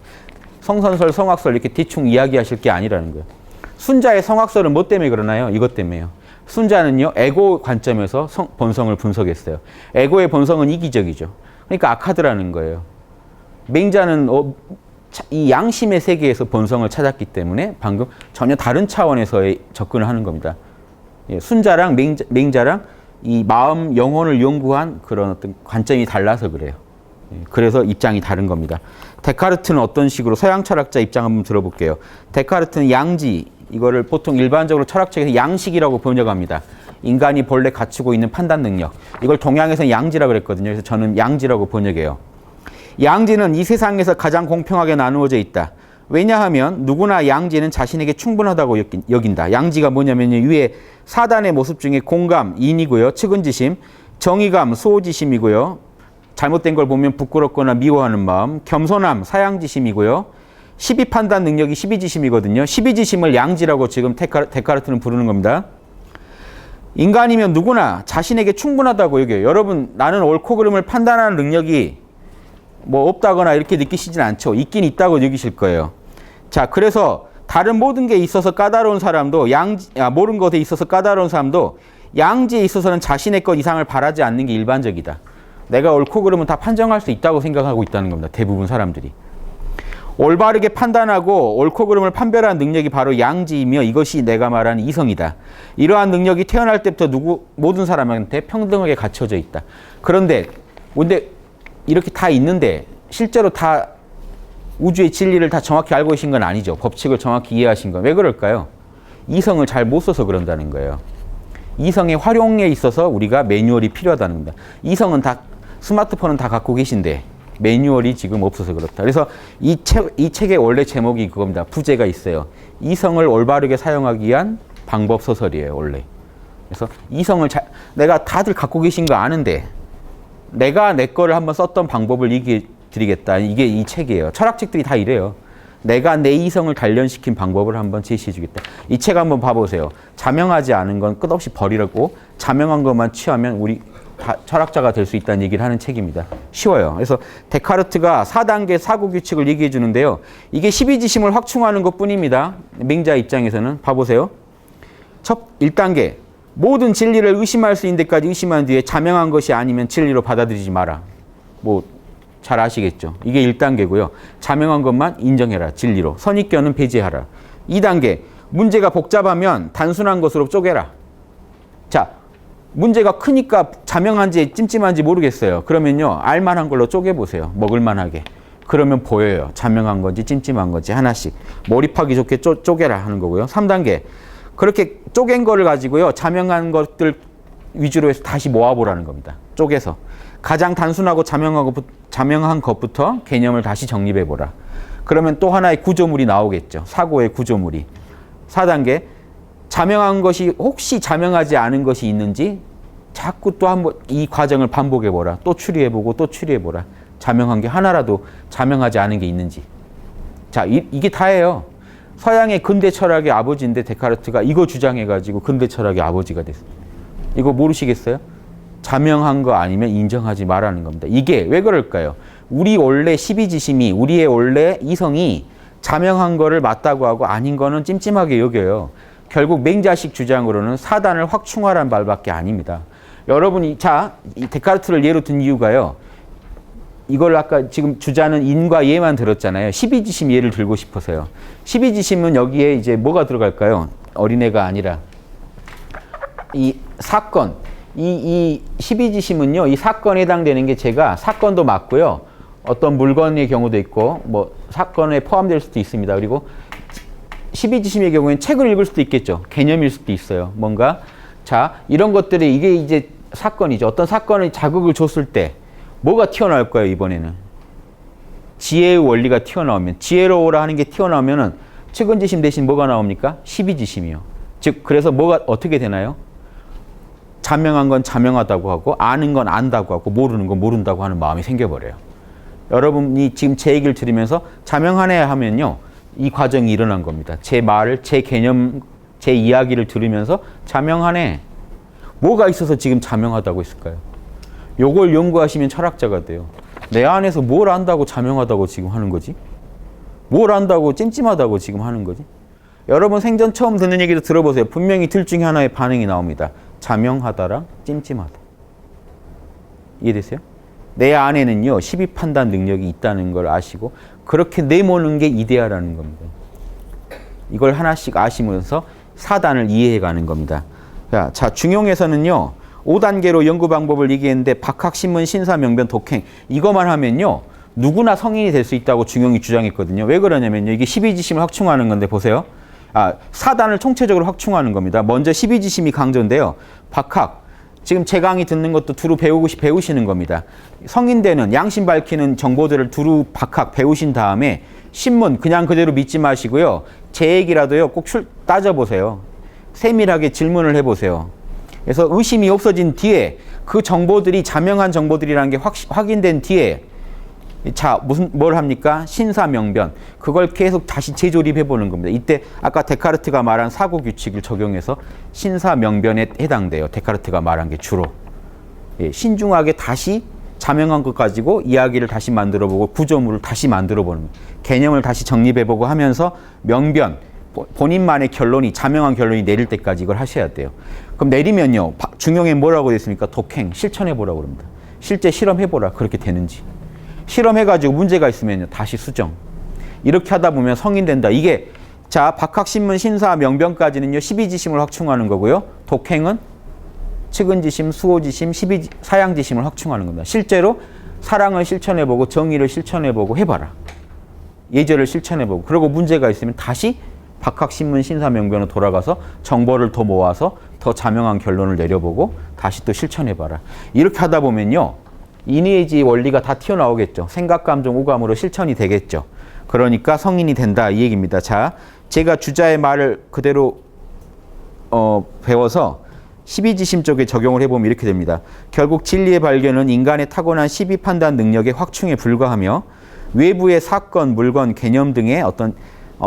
성선설, 성악설 이렇게 대충 이야기하실 게 아니라는 거예요. 순자의 성악설은 뭐 때문에 그러나요? 이것 때문에요. 순자는요, 에고 관점에서 본성을 분석했어요. 에고의 본성은 이기적이죠. 그러니까 악하더라는 거예요. 맹자는 이 양심의 세계에서 본성을 찾았기 때문에 방금 전혀 다른 차원에서의 접근을 하는 겁니다. 예, 순자랑 맹자랑 이 마음, 영혼을 연구한 그런 어떤 관점이 달라서 그래요. 예, 그래서 입장이 다른 겁니다. 데카르트는 어떤 식으로 서양 철학자 입장 한번 들어볼게요. 데카르트는 양지, 이거를 보통 일반적으로 철학책에서 양식이라고 번역합니다. 인간이 본래 갖추고 있는 판단 능력. 이걸 동양에서는 양지라고 그랬거든요. 그래서 저는 양지라고 번역해요. 양지는 이 세상에서 가장 공평하게 나누어져 있다. 왜냐하면 누구나 양지는 자신에게 충분하다고 여긴다. 양지가 뭐냐면 위에 사단의 모습 중에 공감, 인이고요. 측은지심, 정의감, 수호지심이고요. 잘못된 걸 보면 부끄럽거나 미워하는 마음, 겸손함, 사양지심이고요. 시비판단 능력이 시비지심이거든요. 시비지심을 양지라고 지금 데카르트는 부르는 겁니다. 인간이면 누구나 자신에게 충분하다고 여겨요. 여러분, 나는 옳고 그름을 판단하는 능력이 뭐 없다거나 이렇게 느끼시진 않죠. 있긴 있다고 느끼실 거예요. 자, 그래서 다른 모든 게 있어서 까다로운 사람도 모든 것에 있어서 까다로운 사람도 양지에 있어서는 자신의 것 이상을 바라지 않는 게 일반적이다. 내가 옳고 그름은 다 판정할 수 있다고 생각하고 있다는 겁니다. 대부분 사람들이. 올바르게 판단하고 옳고 그름을 판별하는 능력이 바로 양지이며 이것이 내가 말하는 이성이다. 이러한 능력이 태어날 때부터 모든 사람한테 평등하게 갖춰져 있다. 그런데 이렇게 다 있는데 실제로 다 우주의 진리를 다 정확히 알고 계신 건 아니죠. 법칙을 정확히 이해하신 건. 왜 그럴까요? 이성을 잘 못 써서 그런다는 거예요. 이성의 활용에 있어서 우리가 매뉴얼이 필요하다는 겁니다. 이성은 다 스마트폰은 다 갖고 계신데 매뉴얼이 지금 없어서 그렇다. 그래서 이 책의 원래 제목이 그겁니다. 부제가 있어요. 이성을 올바르게 사용하기 위한 방법 소설이에요, 원래. 그래서 이성을 내가 다들 갖고 계신 거 아는데 내가 내 거를 한번 썼던 방법을 얘기해 드리겠다. 이게 이 책이에요. 철학책들이 다 이래요. 내가 내 이성을 단련시킨 방법을 한번 제시해 주겠다. 이 책 한번 봐보세요. 자명하지 않은 건 끝없이 버리라고 자명한 것만 취하면 우리 다 철학자가 될 수 있다는 얘기를 하는 책입니다. 쉬워요. 그래서 데카르트가 4단계 사고규칙을 얘기해 주는데요. 이게 12지심을 확충하는 것뿐입니다. 맹자 입장에서는. 봐보세요. 1단계. 모든 진리를 의심할 수 있는 데까지 의심한 뒤에 자명한 것이 아니면 진리로 받아들이지 마라. 잘 아시겠죠? 이게 1단계고요. 자명한 것만 인정해라. 진리로. 선입견은 배제하라. 2단계. 문제가 복잡하면 단순한 것으로 쪼개라. 자, 문제가 크니까 자명한지 찜찜한지 모르겠어요. 그러면요. 알만한 걸로 쪼개보세요. 먹을만하게. 그러면 보여요. 자명한 건지 찜찜한 건지 하나씩. 몰입하기 좋게 쪼개라 하는 거고요. 3단계. 그렇게 쪼갠 거를 가지고요. 자명한 것들 위주로 해서 다시 모아보라는 겁니다. 쪼개서. 가장 단순하고 자명한 것부터 개념을 다시 정립해보라. 그러면 또 하나의 구조물이 나오겠죠. 사고의 구조물이. 4단계. 자명한 것이 혹시 자명하지 않은 것이 있는지 자꾸 또 한번 이 과정을 반복해보라. 또 추리해보고 또 추리해보라. 자명한 게 하나라도 자명하지 않은 게 있는지. 자, 이게 다예요. 서양의 근대 철학의 아버지인데 데카르트가 이거 주장해가지고 근대 철학의 아버지가 됐어요. 이거 모르시겠어요? 자명한 거 아니면 인정하지 말라는 겁니다. 이게 왜 그럴까요? 우리 원래 12지심이 우리의 원래 이성이 자명한 거를 맞다고 하고 아닌 거는 찜찜하게 여겨요. 결국 맹자식 주장으로는 사단을 확충하라는 말밖에 아닙니다. 여러분이 이 데카르트를 예로 든 이유가요. 이걸 아까 지금 주자는 인과 예만 들었잖아요. 12지심 예를 들고 싶어서요. 12지심은 여기에 이제 뭐가 들어갈까요? 어린애가 아니라 이 사건. 이 12지심은요. 이 사건에 해당되는 게 제가 사건도 맞고요. 어떤 물건의 경우도 있고 사건에 포함될 수도 있습니다. 그리고 12지심의 경우에는 책을 읽을 수도 있겠죠. 개념일 수도 있어요. 뭔가. 자, 이런 것들이 이게 이제 사건이죠. 어떤 사건에 자극을 줬을 때 뭐가 튀어나올 거예요, 이번에는. 지혜의 원리가 튀어나오면, 지혜로워라 하는 게 튀어나오면은 측은지심 대신 뭐가 나옵니까? 12지심이요. 즉, 그래서 뭐가 어떻게 되나요? 자명한 건 자명하다고 하고, 아는 건 안다고 하고, 모르는 건 모른다고 하는 마음이 생겨버려요. 여러분이 지금 제 얘기를 들으면서 자명하네 하면요. 이 과정이 일어난 겁니다. 제 말을, 제 개념, 제 이야기를 들으면서 자명하네. 뭐가 있어서 지금 자명하다고 했을까요? 요걸 연구하시면 철학자가 돼요. 내 안에서 뭘 안다고 자명하다고 지금 하는 거지? 뭘 안다고 찜찜하다고 지금 하는 거지? 여러분 생전 처음 듣는 얘기도 들어보세요. 분명히 둘 중에 하나의 반응이 나옵니다. 자명하다랑 찜찜하다. 이해되세요? 내 안에는요. 12판단 능력이 있다는 걸 아시고 그렇게 내모는 게 이데아라는 겁니다. 이걸 하나씩 아시면서 사단을 이해해가는 겁니다. 자, 중용에서는요. 5단계로 연구 방법을 얘기했는데 박학신문, 신사명변, 독행 이것만 하면요. 누구나 성인이 될 수 있다고 중용이 주장했거든요. 왜 그러냐면요. 이게 12지심을 확충하는 건데 보세요. 사단을 총체적으로 확충하는 겁니다. 먼저 12지심이 강조인데요. 박학, 지금 제 강의 듣는 것도 두루 배우시는 겁니다. 성인 되는 양심 밝히는 정보들을 두루 박학 배우신 다음에 신문 그냥 그대로 믿지 마시고요. 제 얘기라도요. 꼭 따져보세요. 세밀하게 질문을 해보세요. 그래서 의심이 없어진 뒤에 그 정보들이 자명한 정보들이라는 게 확인된 뒤에 자, 뭘 합니까? 신사명변. 그걸 계속 다시 재조립해 보는 겁니다. 이때 아까 데카르트가 말한 사고 규칙을 적용해서 신사명변에 해당돼요. 데카르트가 말한 게 주로. 예, 신중하게 다시 자명한 것 가지고 이야기를 다시 만들어 보고 구조물을 다시 만들어 보는, 개념을 다시 정립해 보고 하면서 명변, 본인만의 결론이, 자명한 결론이 내릴 때까지 이걸 하셔야 돼요. 그럼 내리면요, 중용에 뭐라고 됐습니까? 독행, 실천해 보라고 그럽니다. 실제 실험해 보라. 그렇게 되는지. 실험해가지고 문제가 있으면요, 다시 수정. 이렇게 하다 보면 성인 된다. 이게, 자, 박학신문 신사 명변까지는요, 12지심을 확충하는 거고요. 독행은 측은지심, 수호지심, 사양지심을 확충하는 겁니다. 실제로 사랑을 실천해보고 정의를 실천해보고 해봐라. 예절을 실천해보고, 그리고 문제가 있으면 다시 박학신문 신사명변으로 돌아가서 정보를 더 모아서 더 자명한 결론을 내려보고 다시 또 실천해봐라. 이렇게 하다 보면요, 이니에지 원리가 다 튀어나오겠죠. 생각, 감정, 오감으로 실천이 되겠죠. 그러니까 성인이 된다, 이 얘기입니다. 자, 제가 주자의 말을 그대로 배워서 12지심 쪽에 적용을 해보면 이렇게 됩니다. 결국 진리의 발견은 인간의 타고난 12판단 능력의 확충에 불과하며 외부의 사건, 물건, 개념 등의 어떤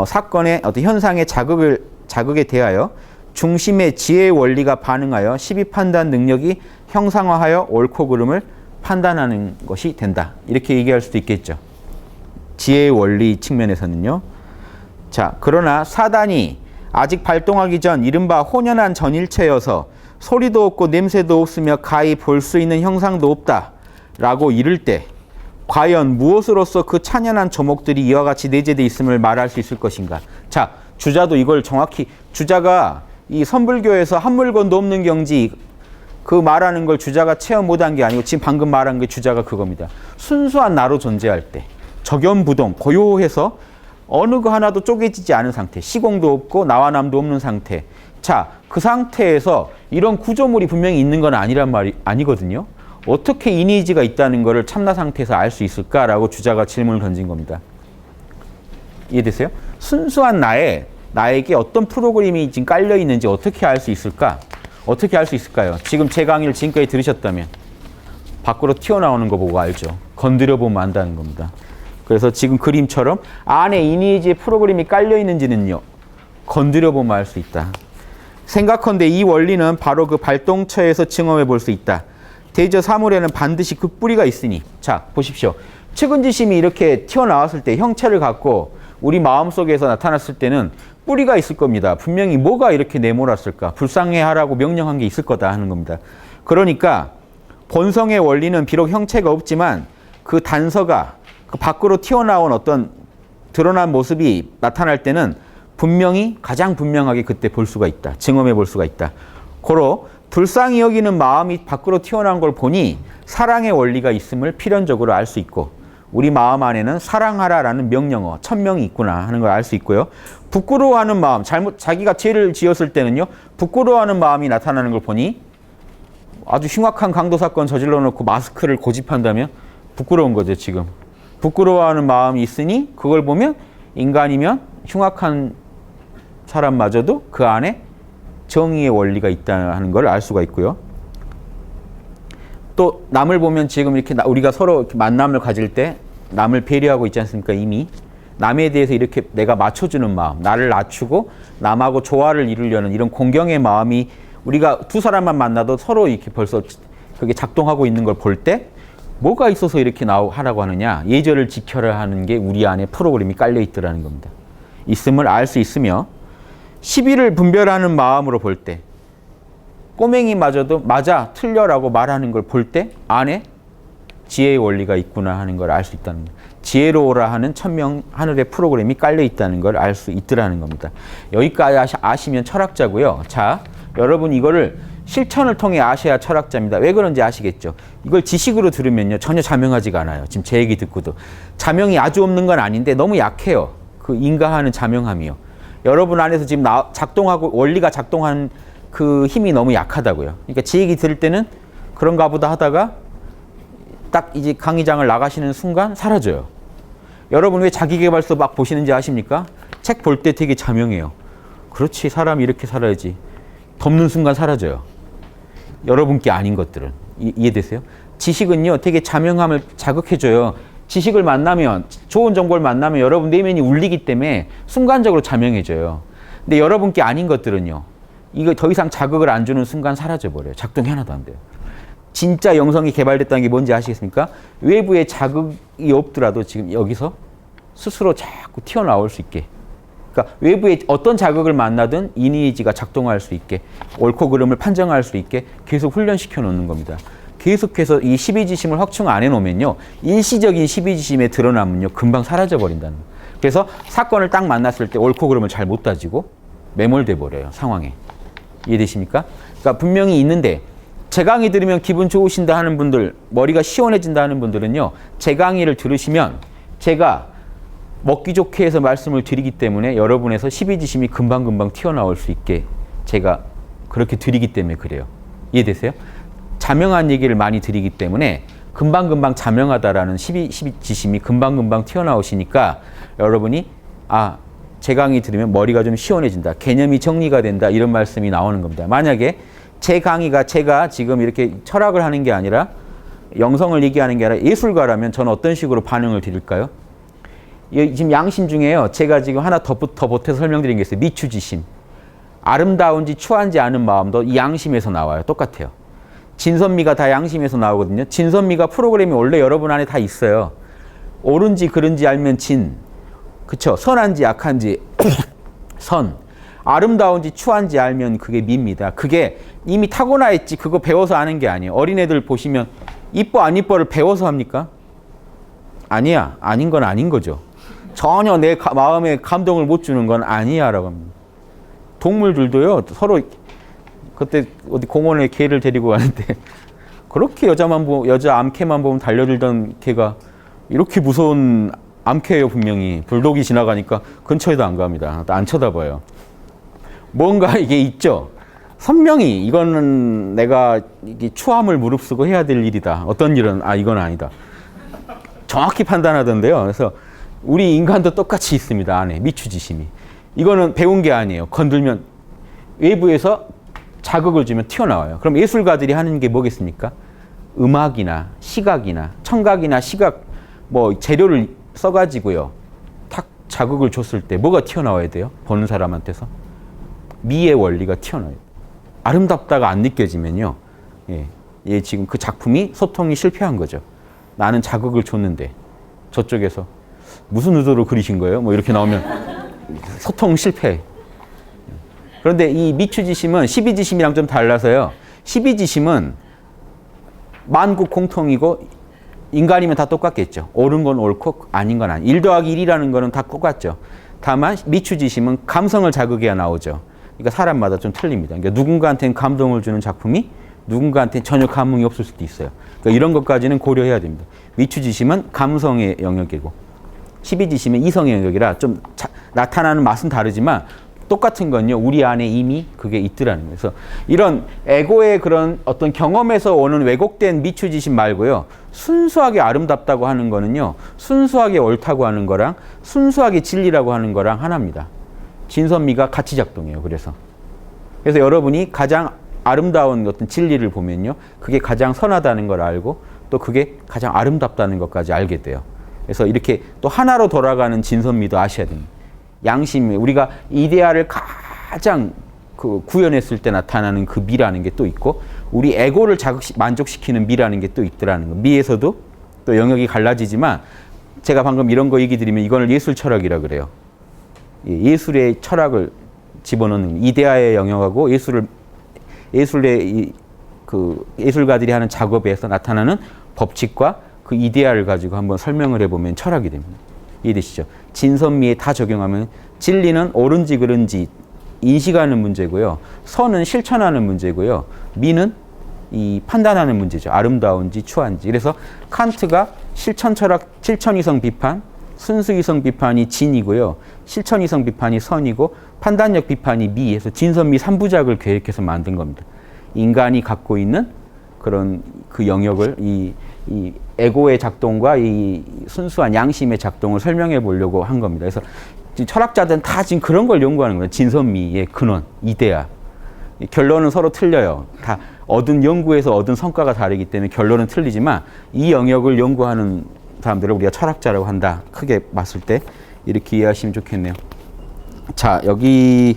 사건의 어떤 현상의 자극에 대하여 중심의 지혜의 원리가 반응하여 12판단 능력이 형상화하여 옳고 그름을 판단하는 것이 된다. 이렇게 얘기할 수도 있겠죠. 지혜의 원리 측면에서는요. 자, 그러나 사단이 아직 발동하기 전 이른바 혼연한 전일체여서 소리도 없고 냄새도 없으며 가히 볼 수 있는 형상도 없다 라고 이를 때 과연 무엇으로서 그 찬연한 조목들이 이와 같이 내재되어 있음을 말할 수 있을 것인가. 자, 주자도 이걸 정확히, 주자가 이 선불교에서 한 물건도 없는 경지, 그 말하는 걸 주자가 체험 못한 게 아니고 지금 방금 말한 게 주자가 그겁니다. 순수한 나로 존재할 때 적연부동, 고요해서 어느 거 하나도 쪼개지지 않은 상태, 시공도 없고 나와 남도 없는 상태. 자, 그 상태에서 이런 구조물이 분명히 있는 건 아니란 말이 아니거든요. 어떻게 이니지가 있다는 것을 참나 상태에서 알 수 있을까라고 주자가 질문을 던진 겁니다. 이해되세요? 순수한 나에게 어떤 프로그램이 지금 깔려 있는지 어떻게 알 수 있을까? 어떻게 알 수 있을까요? 지금 제 강의를 지금까지 들으셨다면 밖으로 튀어나오는 거 보고 알죠. 건드려 보면 안다는 겁니다. 그래서 지금 그림처럼 안에 이니지의 프로그램이 깔려 있는지는요, 건드려 보면 알 수 있다. 생각컨대 이 원리는 바로 그 발동처에서 증험해 볼 수 있다. 대저 사물에는 반드시 그 뿌리가 있으니. 자, 보십시오. 측은지심이 이렇게 튀어나왔을 때, 형체를 갖고 우리 마음속에서 나타났을 때는 뿌리가 있을 겁니다. 분명히 뭐가 이렇게 내몰았을까? 불쌍해하라고 명령한 게 있을 거다 하는 겁니다. 그러니까 본성의 원리는 비록 형체가 없지만 그 단서가, 그 밖으로 튀어나온 어떤 드러난 모습이 나타날 때는 분명히, 가장 분명하게 그때 볼 수가 있다. 증험해 볼 수가 있다. 고로 불쌍히 여기는 마음이 밖으로 튀어나온 걸 보니 사랑의 원리가 있음을 필연적으로 알 수 있고, 우리 마음 안에는 사랑하라라는 명령어, 천명이 있구나 하는 걸 알 수 있고요. 부끄러워하는 마음, 자기가 죄를 지었을 때는요, 부끄러워하는 마음이 나타나는 걸 보니 아주 흉악한 강도 사건 저질러 놓고 마스크를 고집한다면 부끄러운 거죠, 지금. 부끄러워하는 마음이 있으니 그걸 보면 인간이면 흉악한 사람마저도 그 안에 정의의 원리가 있다는 걸 알 수가 있고요. 또 남을 보면 지금 이렇게 우리가 서로 이렇게 만남을 가질 때 남을 배려하고 있지 않습니까? 이미 남에 대해서 이렇게 내가 맞춰주는 마음, 나를 낮추고 남하고 조화를 이루려는 이런 공경의 마음이, 우리가 두 사람만 만나도 서로 이렇게 벌써 그게 작동하고 있는 걸 볼 때 뭐가 있어서 이렇게 하라고 하느냐, 예절을 지켜라 하는 게 우리 안에 프로그램이 깔려 있더라는 겁니다. 있음을 알 수 있으며, 시비를 분별하는 마음으로 볼 때, 꼬맹이마저도 맞아, 틀려라고 말하는 걸 볼 때 안에 지혜의 원리가 있구나 하는 걸 알 수 있다는 겁니다. 지혜로우라 하는 천명 하늘의 프로그램이 깔려 있다는 걸 알 수 있더라는 겁니다. 여기까지 아시면 철학자고요. 자, 여러분 이거를 실천을 통해 아셔야 철학자입니다. 왜 그런지 아시겠죠? 이걸 지식으로 들으면요, 전혀 자명하지가 않아요. 지금 제 얘기 듣고도. 자명이 아주 없는 건 아닌데 너무 약해요. 그 인가하는 자명함이요. 여러분 안에서 지금 작동하고 원리가 작동하는 그 힘이 너무 약하다고요. 그러니까 제 얘기 들을 때는 그런가 보다 하다가 딱 이제 강의장을 나가시는 순간 사라져요. 여러분 왜 자기계발서 막 보시는지 아십니까? 책 볼 때 되게 자명해요. 그렇지, 사람이 이렇게 살아야지. 덮는 순간 사라져요. 여러분께 아닌 것들은. 이해되세요? 지식은요, 되게 자명함을 자극해줘요. 지식을 만나면, 좋은 정보를 만나면 여러분 내면이 울리기 때문에 순간적으로 자명해져요. 근데 여러분께 아닌 것들은요, 이거 더 이상 자극을 안 주는 순간 사라져버려요. 작동이 하나도 안 돼요. 진짜 영성이 개발됐다는 게 뭔지 아시겠습니까? 외부에 자극이 없더라도 지금 여기서 스스로 자꾸 튀어나올 수 있게. 그러니까 외부에 어떤 자극을 만나든 이니지가 작동할 수 있게, 옳고 그름을 판정할 수 있게 계속 훈련시켜 놓는 겁니다. 계속해서 이 12지심을 확충 안 해놓으면요, 일시적인 12지심의 드러남은요, 금방 사라져버린다는 거예요. 그래서 사건을 딱 만났을 때 옳고 그름을 잘 못 따지고 매몰돼 버려요, 상황에. 이해되십니까? 그러니까 분명히 있는데, 제 강의 들으면 기분 좋으신다 하는 분들, 머리가 시원해진다 하는 분들은요, 제 강의를 들으시면 제가 먹기 좋게 해서 말씀을 드리기 때문에 여러분에서 12지심이 금방금방 튀어나올 수 있게 제가 그렇게 드리기 때문에 그래요. 이해되세요? 자명한 얘기를 많이 드리기 때문에 금방금방 자명하다라는 12지심이 금방금방 튀어나오시니까 여러분이 제 강의 들으면 머리가 좀 시원해진다, 개념이 정리가 된다, 이런 말씀이 나오는 겁니다. 만약에 제 강의가 제가 지금 이렇게 철학을 하는 게 아니라 영성을 얘기하는 게 아니라 예술가라면 저는 어떤 식으로 반응을 드릴까요? 지금 양심 중에요, 제가 지금 하나 더 보태서 설명드린 게 있어요. 미추지심. 아름다운지 추한지 아는 마음도 이 양심에서 나와요. 똑같아요. 진선미가 다 양심에서 나오거든요. 진선미가 프로그램이 원래 여러분 안에 다 있어요. 옳은지 그른지 알면 진. 그쵸? 선한지 악한지 선. 아름다운지 추한지 알면 그게 미입니다. 그게 이미 타고나 있지, 그거 배워서 아는 게 아니에요. 어린애들 보시면 이뻐 안 이뻐를 배워서 합니까? 아니야. 아닌 건 아닌 거죠. 전혀 내 마음에 감동을 못 주는 건 아니야 라고 합니다. 동물들도요, 서로 그때 어디 공원에 개를 데리고 가는데 그렇게 여자 암캐만 보면 달려들던 개가 이렇게 무서운 암캐예요. 분명히 불독이 지나가니까 근처에도 안 갑니다. 안 쳐다봐요. 뭔가 이게 있죠. 선명히 이거는 내가 이게 추함을 무릅쓰고 해야 될 일이다. 어떤 일은 이건 아니다. 정확히 판단하던데요. 그래서 우리 인간도 똑같이 있습니다. 안에 미추지심이. 이거는 배운 게 아니에요. 건들면 외부에서 자극을 주면 튀어나와요. 그럼 예술가들이 하는 게 뭐겠습니까? 음악이나 시각이나 청각이나 시각 재료를 써가지고요, 탁 자극을 줬을 때 뭐가 튀어나와야 돼요? 보는 사람한테서 미의 원리가 튀어나와요. 아름답다가 안 느껴지면요, 지금 그 작품이 소통이 실패한 거죠. 나는 자극을 줬는데 저쪽에서 무슨 의도로 그리신 거예요? 이렇게 나오면 소통 실패. 그런데 이 미추지심은 12지심이랑 좀 달라서요. 12지심은 만국 공통이고 인간이면 다 똑같겠죠. 옳은 건 옳고 아닌 건 아니. 1 더하기 1이라는 거는 다 똑같죠. 다만 미추지심은 감성을 자극해야 나오죠. 그러니까 사람마다 좀 틀립니다. 그러니까 누군가한테는 감동을 주는 작품이 누군가한테는 전혀 감흥이 없을 수도 있어요. 그러니까 이런 것까지는 고려해야 됩니다. 미추지심은 감성의 영역이고 12지심은 이성의 영역이라 좀 나타나는 맛은 다르지만 똑같은 건요, 우리 안에 이미 그게 있더라는 거예요. 그래서 이런 에고의 그런 어떤 경험에서 오는 왜곡된 미추지심 말고요, 순수하게 아름답다고 하는 거는요, 순수하게 옳다고 하는 거랑 순수하게 진리라고 하는 거랑 하나입니다. 진선미가 같이 작동해요. 그래서 여러분이 가장 아름다운 어떤 진리를 보면요, 그게 가장 선하다는 걸 알고 또 그게 가장 아름답다는 것까지 알게 돼요. 그래서 이렇게 또 하나로 돌아가는 진선미도 아셔야 됩니다. 양심, 우리가 이데아를 가장 구현했을 때 나타나는 그 미라는 게 또 있고, 우리 에고를 만족시키는 미라는 게 또 있더라는 거. 미에서도 또 영역이 갈라지지만, 제가 방금 이런 거 얘기 드리면 이거를 예술 철학이라 그래요. 예술의 철학을 집어넣는 이데아의 영역하고 예술의 예술가들이 하는 작업에서 나타나는 법칙과 그 이데아를 가지고 한번 설명을 해보면 철학이 됩니다. 이해되시죠? 진선미에 다 적용하면 진리는 옳은지 그른지 인식하는 문제고요. 선은 실천하는 문제고요. 미는 이 판단하는 문제죠. 아름다운지 추한지. 그래서 칸트가 실천 철학, 실천이성 비판, 순수이성 비판이 진이고요. 실천이성 비판이 선이고 판단력 비판이 미에서 진선미 3부작을 계획해서 만든 겁니다. 인간이 갖고 있는 그런 그 영역을 이 에고의 작동과 이 순수한 양심의 작동을 설명해 보려고 한 겁니다. 그래서 철학자들은 다 지금 그런 걸 연구하는 거예요. 진선미의 근원, 이데아. 결론은 서로 틀려요. 다 연구에서 얻은 성과가 다르기 때문에 결론은 틀리지만 이 영역을 연구하는 사람들을 우리가 철학자라고 한다. 크게 봤을 때 이렇게 이해하시면 좋겠네요. 자, 여기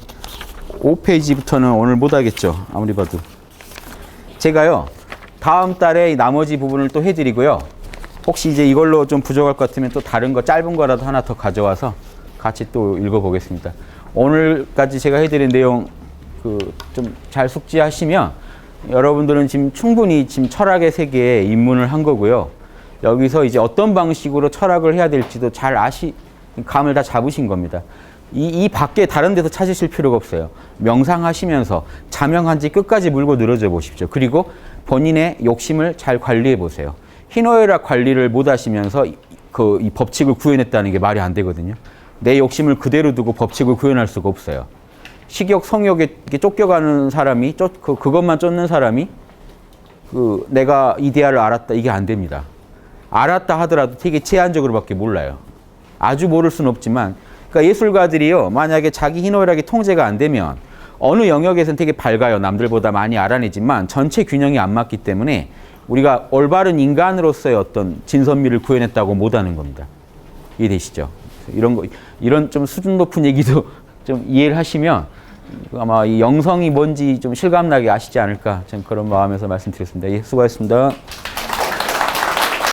5페이지부터는 오늘 못 하겠죠. 아무리 봐도. 제가요, 다음 달에 나머지 부분을 또 해드리고요. 혹시 이제 이걸로 좀 부족할 것 같으면 또 다른 거 짧은 거라도 하나 더 가져와서 같이 또 읽어보겠습니다. 오늘까지 제가 해드린 내용 좀 잘 숙지하시면 여러분들은 지금 충분히 지금 철학의 세계에 입문을 한 거고요. 여기서 이제 어떤 방식으로 철학을 해야 될지도 잘 감을 다 잡으신 겁니다. 이 밖에 다른 데서 찾으실 필요가 없어요. 명상하시면서 자명한지 끝까지 물고 늘어져 보십시오. 그리고 본인의 욕심을 잘 관리해 보세요. 희노애락 관리를 못 하시면서 이 법칙을 구현했다는 게 말이 안 되거든요. 내 욕심을 그대로 두고 법칙을 구현할 수가 없어요. 식욕, 성욕에 쫓겨가는 사람이, 그것만 쫓는 사람이 내가 이데아를 알았다, 이게 안 됩니다. 알았다 하더라도 되게 제한적으로밖에 몰라요. 아주 모를 수는 없지만, 그러니까 예술가들이요, 만약에 자기 희노애락이 통제가 안 되면 어느 영역에서는 되게 밝아요. 남들보다 많이 알아내지만 전체 균형이 안 맞기 때문에 우리가 올바른 인간으로서의 어떤 진선미를 구현했다고 못하는 겁니다. 이해되시죠? 이런 좀 수준 높은 얘기도 좀 이해를 하시면 아마 이 영성이 뭔지 좀 실감나게 아시지 않을까, 좀 그런 마음에서 말씀드렸습니다. 예, 수고하셨습니다.